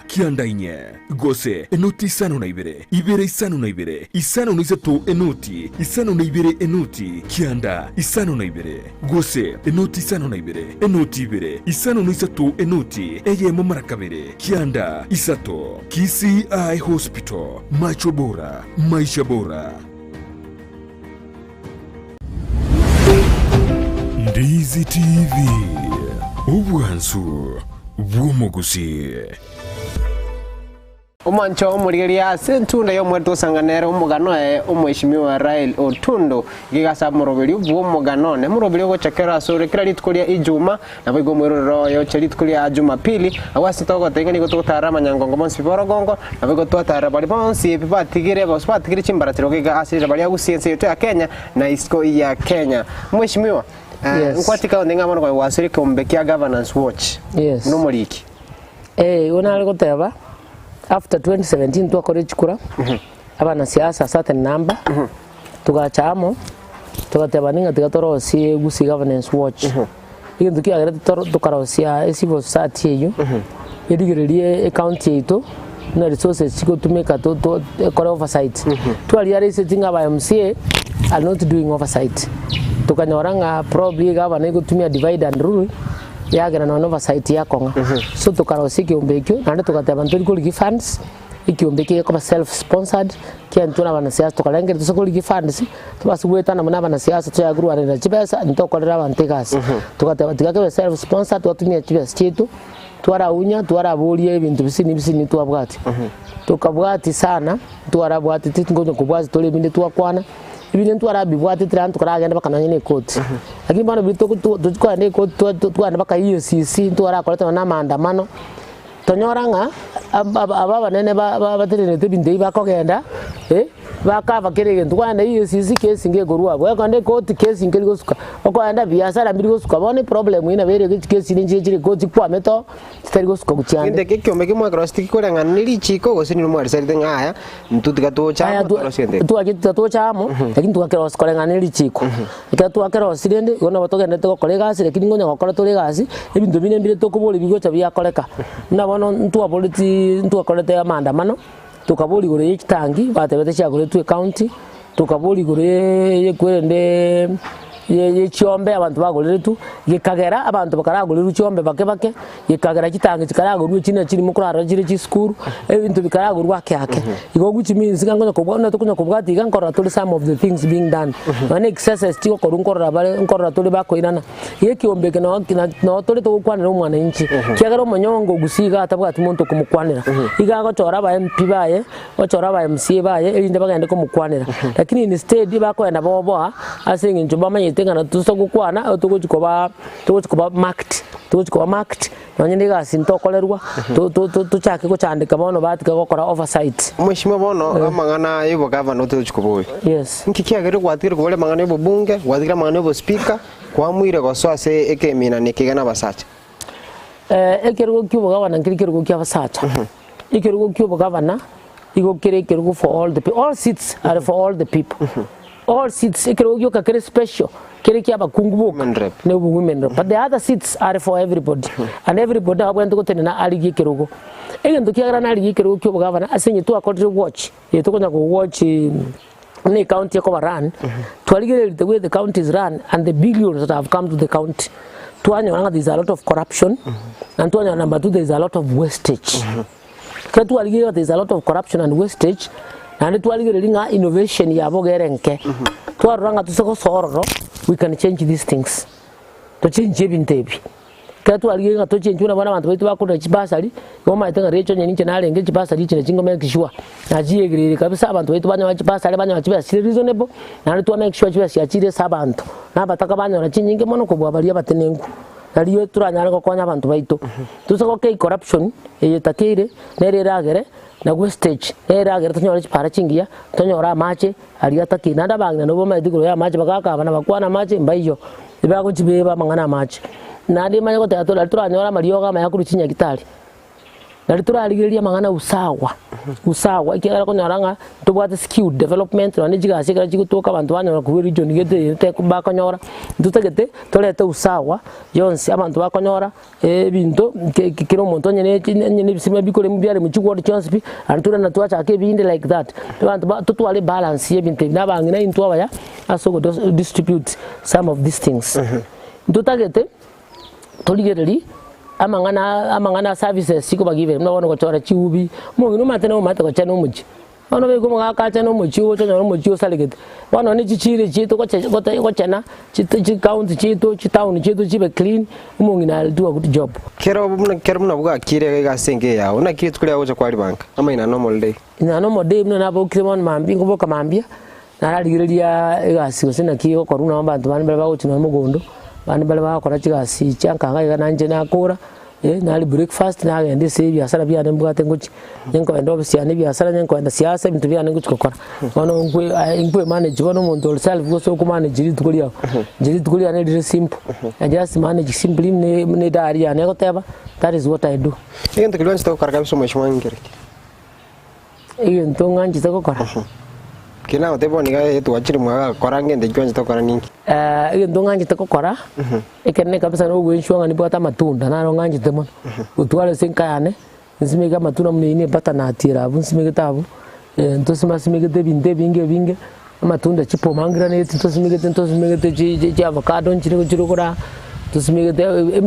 kianda inye gose enoti isano na ibere isano na ibere isano n'isatu enoti isano na ibere enoti kianda isano na ibere gose enoti isano na ibere enoti ibere isano n'isatu enoti eye marakabere kianda isato. Kisii Eye Hospital, macho bora, maisha bora. Ndizi TV, ubwansu bw'omugusi. Omancho omurigeria sentunda yo mwetu sanganera Omogano omweshimiwa Rael Otundo gigasa muroberi bw'Omogano ne muroberi gochekera sore kira litkulia ijuma na bigo mwero yo cheritkulia Jumapili awasi togo tegani go totara manyangongo monsi borogongo na bigo totara bali bonsi batigire chimbaratiro giga asira bali agusiense yote ya Kenya na isko ya Kenya mweshimiwa nkwatika ondenga mono kwa wasiri kombekia governance watch no muliki ona goteba after 2017 twakore chikura abana siasa certain number tugachamo tugatebaninga tigatorosie gusi governance watch ikintu kiagera tukarosia civil society yeyo yedigiririe county yeto na resources chiko tumeka to kore oversight twali are setting aba MCA are not doing oversight tukanyoranga probably governor igutumia divide and rule yagera na oversight yakonga so tukarosia kiombekyo na tukateba nturi kuri funds ikiombekyo kwa self sponsored kiantuna bana siasa tukalengera tusokuri funds tubasubwetana muna bana siasa tuyaguru arena chibesa ntokorera abantegasi tukateba tikake self sponsored tutumia chibesa chetu twaraunya twaraburie ibintu bisini twabwati tukabwati sana twarabwati tingonya kubwazi tole binde twakwana ibintu twarabibwati tran tukaragenda bakananye ne court lakini bana bito tukwa ne court twana baka EACC twarakoreta na maandamano tonyoranga ababa nene baterene tebinde bakogenda bakava kerege tukwana EACC case ngegorwa bakande court case ngeligosuka okanda biasara mbirigosuka bone problem ina bere case ninjejire court kwa meto tarigosuka kuchanda inde kekyo mekimwa crosstik korenga nilichiko gosini no mwari sarite ngaya ntutika tocha torosende tuagita tocha amo lakini tukakero korenga nilichiko ikatwakero sirende ona batogenda toko kolega asire lakini ngonya gokora tole gasi ebintu bine mbire tokubole bigocha byakoleka nabona ntuakorete maandamano tukaboli gore yikitangi batebete cyagore tu county tukaboli gore yekwende yechiombe abantu bagorere tu yekagera abantu bakaragorera uchiombe bake yekagera kitangi kikaragorwa chine chiri mukurara chiri chiskuru ebintu bikaragorwa kyake igo guchiminzi kangonya kubona tukunya kubwati gankora tuli some of the things being done mane excesses tiko korunkorora bare nkorora tuli bakoirana yekiombeke no tuli tukwanira umwana inchi kyagera umonyongo gusiga atabwati muntu kumukwanira igago chora ba MP baye ochora ba MCA baye ebinde bagende kumukwanira lakini instead bakoenda bobo asinga njuba manye tengana tusogukwana tukuchikoba market nanyende gasi ntokolerwa tuchake kuchandika bono batika gukora oversight mwishimo bono amangana yibo governor tuchikoboy yes nkikiagere gwatire kubole mangana yibo bunge gwatire mangana yibo speaker kwamwire goswase ekemina nikigana basacha ekerugo kyubo governor nkirikerugo kyabasacha ekerugo kyubo governor igo for all the people. All seats are for all the people all seats ekerugo kakere special kirikia kungubu ne women rep but the other seats are for everybody and everybody abwento gotenena aligi kirugo egento kiagara na aligi kirugo kyo bugavana asenye tu akodre watch yetukonya go watch ne county ko run twaligere the way the county is run and the billions that have come to the county twanya there is a lot of corruption and twanya number 2 there is a lot of wastage katu aligere there is a lot of corruption and wastage and twaligere linga innovation yabo gerenke twaranga tusoko sororo we can change these things to change ebintebi katu aligenga to change una bana bantu baitu bakunda chibasari ngoma itanga recho nyinyi nalenge chibasari chine chingoma kishwa najiyegerere kabisa abantu baitu banya chibasari banya chibasari reasonable na tu make sure chibasari achire sabantu nabataka banya na chinyinge mono kubwa bali abatenengu naliyo turanyara ko kwanya abantu baitu tusoko ke corruption eyetakire nereragere na wastage eragere tonyora chipara chingia tonyora mache aliata kinanda bangna no boma idiguro ya mache bakaka bana bakwana mache mbaiyo ibago chibeba mangana mache nadi manya ko tato turanyora mariyoga maya kuru chinya gitari na turarigeria mangana usawa ikigara konyaranga tubwate skill development na nijiga asikara chigutuka abantu banyora ku region gete te bakonyora tutagete tolete usawa yonse abantu bakonyora ebintu kiro muntu nyene bisima bikore mu byare mu chigwado chonse pi antura na twacha ke binde like that abantu tutwale balance yebintu nabangina into abaya aso distribute some of these things tutagete toligereri amangana services siko bagive mnabona kochora chiubi mungu numate no mate kochana umuchi bano bego mugakacha no muchi wo chana no muchi osalegete bano ni chichire chito kochana chito count chito chitown chito chibe clean mungu na do a good job kero mna buga kire ga senge ya una kire tukule awocha kwa bank ama ina normal day mna nabo kiremon mambi ngoboka mambia na raligireria egasi gosena kiyo koruna abantu bani bale bagochina mugondo bani bale bakora chigasi chankanga igananje nakura nali breakfast na ngende se biasara byane mbwate nguchi nyenko endo byane biasara nyenko enda siasa bintu byane nguchi kokora bano ngwe manage bano muntu self go so ku manage jiri tukulia ne dire simple and just manage simply ne dari yane ko teba. That is what I do. Ngento kilwanchi to kokora kabisa mheshimiwa ngiriki ngento nganchi to kokora kina oteboni ga yetu wachiri mwaga kora ngende kilwanchi to kokora ninki ngento nganchi to kokora ekene kabisa no gwenshwanga nibwata matunda na nganchi temon utwale sinkayane nsimega matunda munene bata na atira abu nsimega tabu ntosima simega binde binge matunda chipo mangira ne ntosimega chi avocado nchiro kora tosimega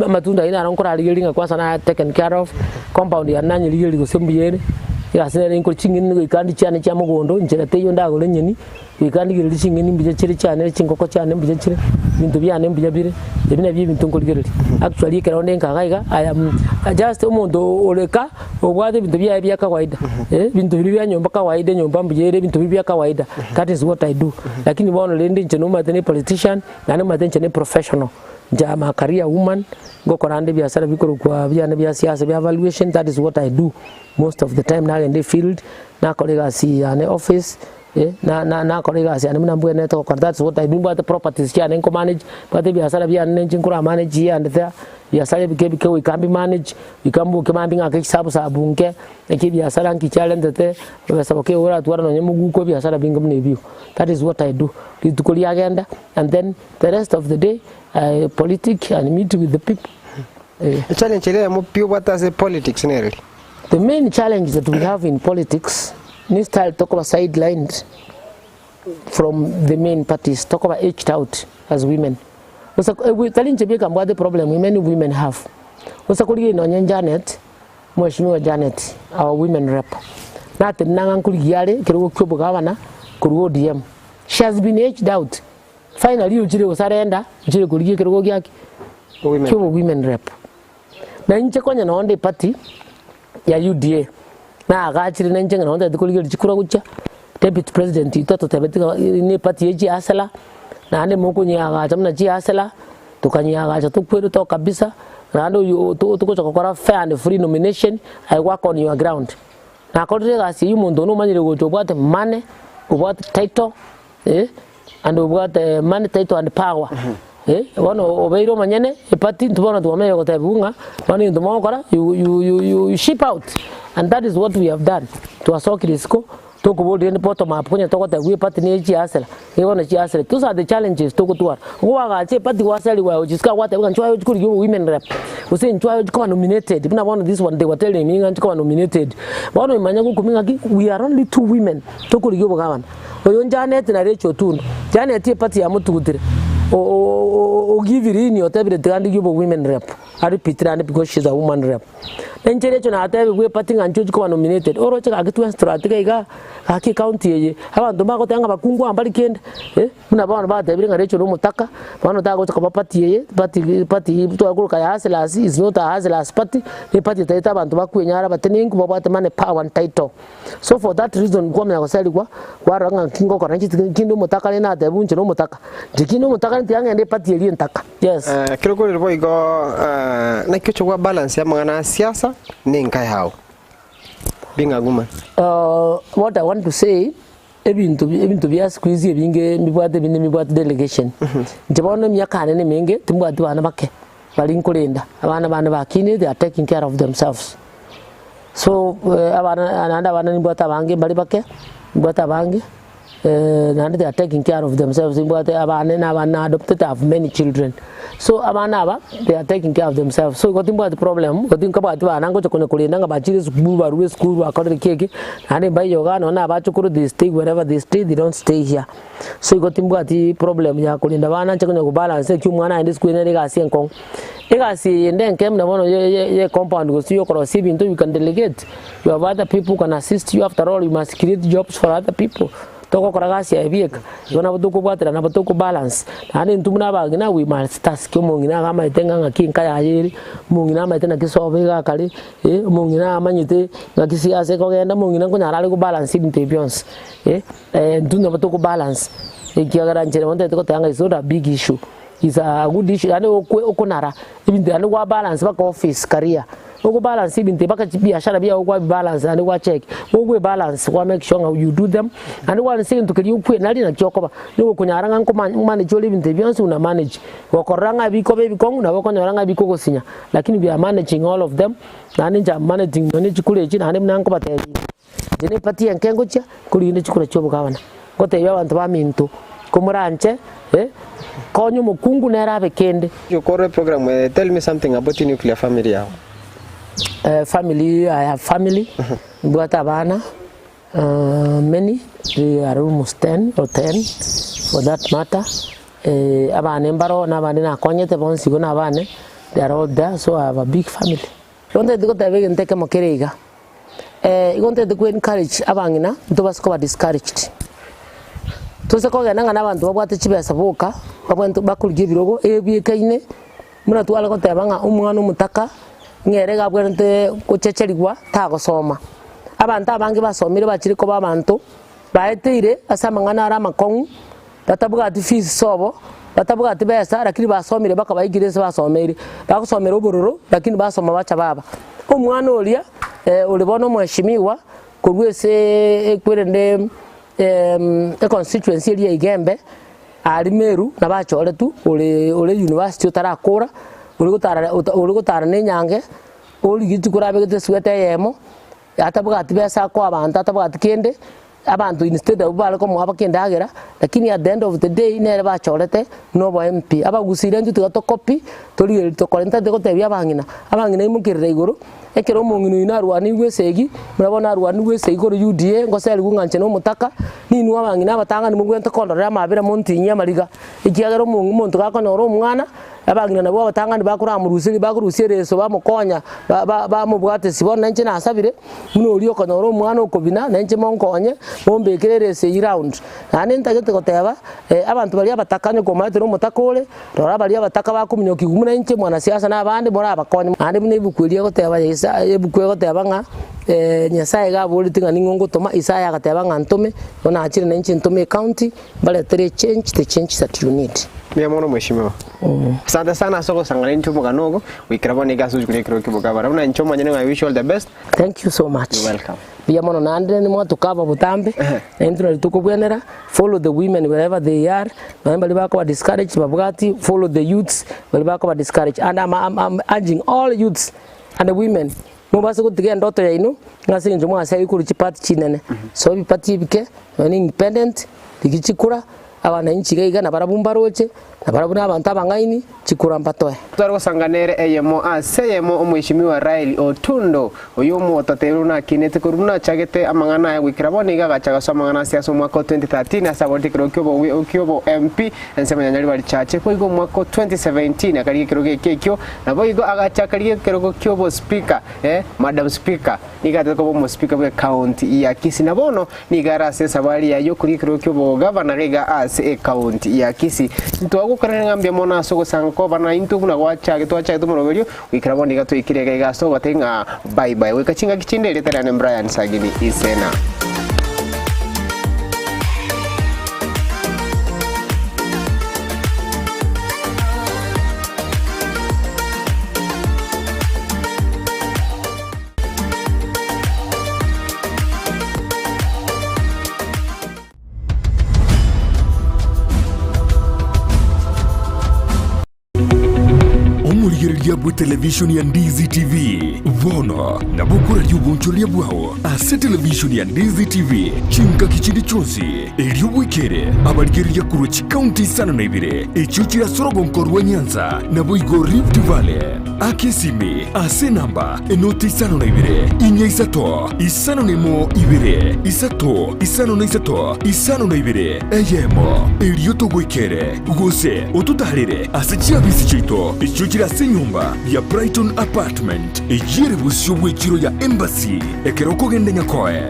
matunda ina rankora aligelinga kwa sana taken care of compound ya nanyi ligeli sembiyene ya sene nko chingini ikandi cyane cya mugondo njera teyo ndagole nyeni ikandi giri chingini mbije chiri cyane chingoko cyane mbije chiri bintu byane mbije bire ebina bintu ngoligereri actually keronde nkagaiga I am just umuntu oleka obwate bintu bya kawaida bintu bya nyomba kawaida nyomba mbije bintu bya kawaida. That is what I do. Lakini bono lende ncheno matene politician na ne matene nchene professional jama career woman go korande biasara bikoro kwa byane bya siasa bya evaluation. That is what I do most of the time na in the field na colleagues si ane office na colleagues ane mnambwe ne to. That's what I do. But the properties ya ne manage but the biasara bya ne chinkura manage ya and there biasara bike we can be manage bikambu kemambinga ke sabu nke eki biasara nki challenge te basaboke ora twara no nyemugu ko biasara bingam ne biu. That is what I do. Litukoli agenda and then the rest of the day politics and meet with the people. The challenge is what as a politics nearly. The main challenge that we have in politics needs to talk about sidelines from the main parties, talk about edged out as women. We telling Chebeka about the problem many women have. Usakuri no Janet, Mheshimiwa Janet, our women rep. Not the Nangankuli Kuru Kubugavana, Kuru DM. She has been edged out. Finally, you was surrender, you could get women rep. Na nche konya na onde party ya UDA na agachiri na nche na onde dikuligira chikura kucha deputy president itoto tebetika ni party yeji asala na ande moko nya agacha mna ji asala tukanya agacha tukweru to kabisa na ando tukocha kokora fair and free nomination. I work on your ground na kodire gasi yumuntu no manyire gocho bwate money ubwate title and ubwate money title and power. Wano obeiro manyene epati ntubona tuwameyo kote bunga wano ntumokora you ship out, and that is what we have done to asoki risko toko bodi ene poto mapunya toko ta we pati ne chi asela ewana chi asela. Those are the challenges toko tuar wa che pati waseli wa jiska wate bukan chwa kuri women rep usen chwa ko nominated bina one this one they were telling me ngan ko nominated wano imanya ko kuminga ki we are only 2 women toko ri yobo gawan oyo Janet na Rachel Otundo. Janet ye pati ya mutu gudire o give it in your table the women rep. I repeat it because she's a woman rep. Then generation at every parting and judge nominated or I get to strategy Haki County. I want to mark Tanga Kungu and Barricade. About every Rachel Mutaka, one of the party to a group Hazelas is not a Hazelas party, the party Tata and Tobacco in Arab attending about the money power and title. So for that reason, Gomez was said, Warang and Kingo Kingdom Mutaka and the Buncho Mutaka. The Kingdom Mutaka and the party Taka. Yes. Kiroko boy go na kichwa balance ya mangana siasa ni nkai how being a woman. What I want to say even to be as squeezy binge mi bwate delegation. Jabono myakane ne menge timbwate bana bake bali nkolenda abana bakini they are taking care of themselves. So abana nimbwata bange bali bake nimbwata bange and they are taking care of themselves. Abana adopted have many children. So abana they are taking care of themselves. So got the problem. Got think about anango chokone kulinanga bachiri school according to keke and by Omogano na bachukuru they stay wherever they stay, they don't stay here. So got the problem ya kulinda bana chokone ku balance kumwana and school ne ga senkong. Egasi and then came the one ye compound goes to your receiving you can delegate. You have other people can assist you. After all, you must create jobs for other people. Toko koragasi ya bieka yona butuko bwatira na butuko balance ane ntumuna bagina we must task mungina kama itenga ngakinka ya yiri mungina matena kisobega kali mungina amanyite ngakisiase ko genda mungina kunyarali ku balance ibinte byonse ntuna butuko balance ikiagara njere wonte toko tanga is not a big issue, is a good issue ane okunara ibinte ane wa balance baka office career ogo balance ibinte baka biashara bia ogo balance and wa check ogo balance wa make sure you do them and one thing to kiri ukwe nali na kyokoba niwo kunyaranga nko manage oli ibinte byonse una manage wakoranga biko bebikongu na wakonyaranga biko gosinya lakini we are managing all of them nani ja managing nani chikule china nani mnanko bateli jene pati yankengo cha kuli ne chikula chobo kawana kote ya bantu ba mintu kumuranche konyo mukungu nera bekende. Your core program, tell me something about your nuclear family. Family, I have family. But abana, many, they are almost 10 or 10 for that matter. Abane mbaro na abane na konye te bonsi gona abane. They are all there, so I have a big family. Don't they go to beg and take a mokerega? You want to encourage abangina, to was covered discouraged. Tuza ko gana ngana bantu babwate chibesa boka babantu bakulgira birogo ebiyekaine muna twala ko tabanga umwana umutaka ngere gabwente ko checherigwa ta gosoma abantu abange basomire bakiri ko babantu baeteire asamangana ara makongu batabuga ati fees sobo batabuga ati besa lakini basomire bakabayigirese basomere bakosomera obororo lakini basoma bacha baba umwana olia ulibono mweshimiwa kurwese ekwerende a constituency eri Igembe ari Meru na bachore tu ole university utarakora uri gutara n'inyange uri gitukura begete swete yemo atabuga atibesa ko abantu atabuga atikende abantu instead of bale ko mwaba kendagera lakini at the end of the day nere bachorete no bo MP abagusire ntu to copy tori to korenta de ko tebya abangina imukirira iguru ekero mungino inarwani gwesegi murabona arwani gwesegi ko UDA ngoseli kunganche no mutaka ninu abangina batanga ni mugwenta kondora mabira montinya mariga ikiagero muntu gakonora umwana abangina nabo batanga ni bakurusiye reso bamukonya bamubwate sibona nje nasabire muno uriyo konora umwana okobina nje monkonye bombekererese round nane ntagete koteba abantu bali abatakanye ko matero mutakole rora bali abataka bakuminyo kigumuna nje mwana siasa nabandi mora abakonye ande munebukwelie koteba ebukwe goteba nga nyasaye gabuli tinga ningongo toma Isaya gateba nga ntome ona achire na nchi ntome county bale tere change the change that you need. Mimi mwana mheshimiwa. Asante sana soko sangale ncho Omogano wikirabone gasu kule kiro kibogaba. Una ncho manyene I wish you all the best. Thank you so much. You're welcome. Bia mono nande ni mwa tukaba butambe entro tukubwenera follow the women wherever they are bali bako discourage babugati follow the youths bali bako discourage and I'm urging all youths and the women mubase kutige ndoto ya ino ngase njo mwa sai kuri chipati chinene so bipati bike ni independent digichikura abana inchiga igana barabumba roche na barabuna abantu abangaini chikura mpatoe twari gusanganere eyemo aseyemo omwishimiwa Raili Otundo uyu mutatero na kinete kuruna chagete amangana ya wikirabone gagachaga so amangana siasa mwaka 2013 asaboti kyobo MP ensema nyanyali bali chache poigo mwaka 2017 akari kiroge kekyo na poigo agachakari kirogo kyobo speaker madam speaker nigate ko mo speaker we county ya Kisii na bono nigarase sabali ya yo kuri kirogo kyobo governor rega ase county ya Kisii gukorera ngambia mona soko sanko bana into kuna wacha twacha tumurogerio wikirabone gato ikirega gaso batenga bye bye wekachinga kichindele tena Brian Sagini Isena. ya bu television ya Ndizi TV vono na bukura yubunchulia bwao ase television ya Ndizi TV chinka kichindi chonsi elio wikere abaligeri ya kurochi county sana na ibire echuchi ya sorogo nkorwa Nyanza na boigo Rift Valley akesimi ase namba enoti sana na ibire inya isato isano nemo ibire isato isano na isato isano na ibire eyemo elio togwikere gose otutarire ase chiabisi chito echuchi ase nyumba ya Brighton Apartment ejire busyo bwechiro ya Embassy ekeroko gende nyakoe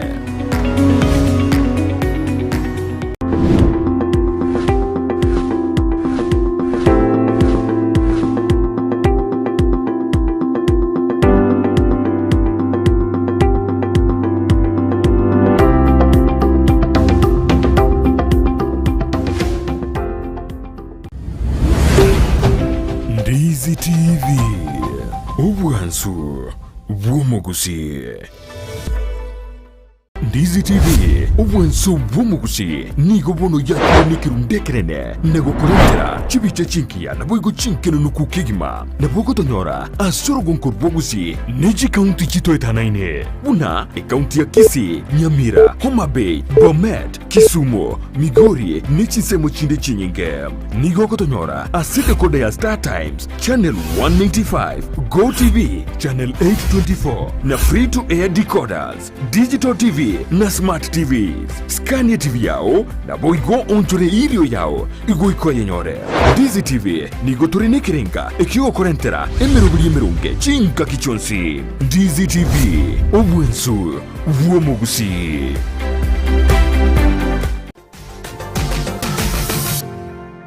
Ndizi TV ubwansu bw'omugusi. Ndizi TV ubwansu bw'omugusi nigo bono yakunikiru ndekerene nego kurentera chibiche chinkia na boigo chinkeno nukukigima na bogo tonyora asorogo nkorbogusi neji county chito etanaine una county ya Kisii, Nyamira, Homa Bay, Bomet, Kisumu, Migori nechisemo chinde chinyinge nigo kotonyora asite kode ya Star Times channel 195 Go TV channel 824 na free to air decoders digital TV na smart TVs Scania TV yao na boigo onchore ilio yao igo iko yenyore Ndizi TV nigo turine kirenga ekio korentera emerubuli emerunge chinka kichonsi Ndizi TV obwensu bw'omugusi.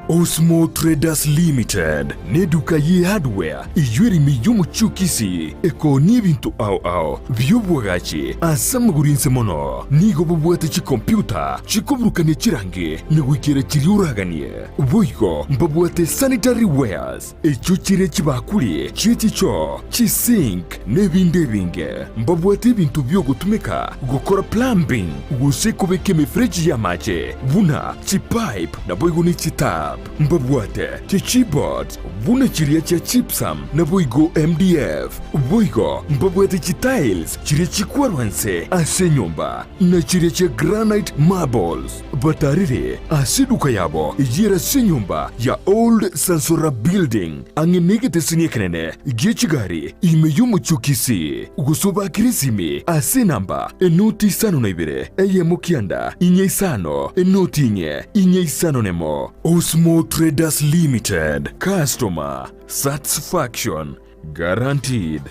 Osmo Traders Limited neduka ye hardware iyuri miyumu chukisi eko nibintu au byobwagachi asamagurinse mono nigo bubwate chi computer chikobrukane chirange negwikere chiriuraganie boigo mbabwate sanitary wares echuchire chibakuli chichicho chisink nebindebinge mbabwate bintu byo gutumika gukora plumbing gusekobeke mifreji ya mache buna chipipe na boigo ni chita mbabwate chichibot buna chiria cha chipsam na boigo MDF boigo mbabwate chitiles chiria chikwarwanse ase nyumba na chiria cha granite marbles batarire asiduka yabo yera se nyumba ya old Sansora building angenegete sinyekenene gechigari imeyumu chukisi gusoba kirisimi ase namba enoti sano na ibire eyemo kianda inye sano enoti inye sano nemo Osmo Traders Limited. Customer satisfaction guaranteed.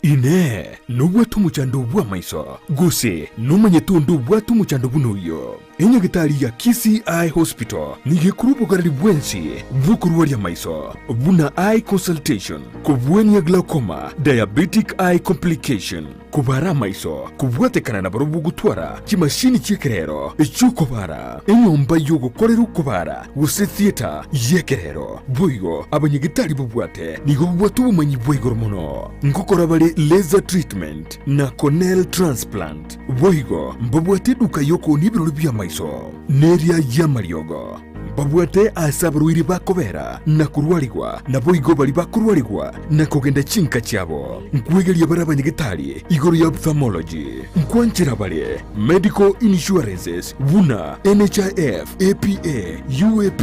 Ine nubwatu muchando bwa maiso guse numanyetundu bwatu muchando bunuyo enye gitari ya Kisii Eye Hospital nige kurupo garali bwensi bukuru ya maiso buna eye consultation kubweni ya glaucoma diabetic eye complication kubara maiso kubwate kanana barubu gutwara kimashini chikerero echukobara enyomba yogo koreru kubara guse theater yekerero boigo abanyegitari bubwate nigo bubwatu bumanyi boigo mono ngokora bali laser treatment na corneal transplant boigo mbabwate duka yoko nibirori bya maiso neria ya mariogo babwate asabruiri bakobera na kurwarigwa na boigo bali bakurwarigwa na kogenda chinka cyabo nkwegeria barabanyegitari igoro ya ophthalmology nkwanchira bale medical insurances buna NHIF APA UAP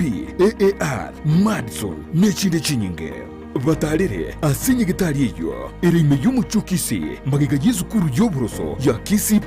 AAR Madison nechinde chinyinge batarire asinye gitari iyo iri meyumu chukisi magiga yizukuru yoburoso ya Kisii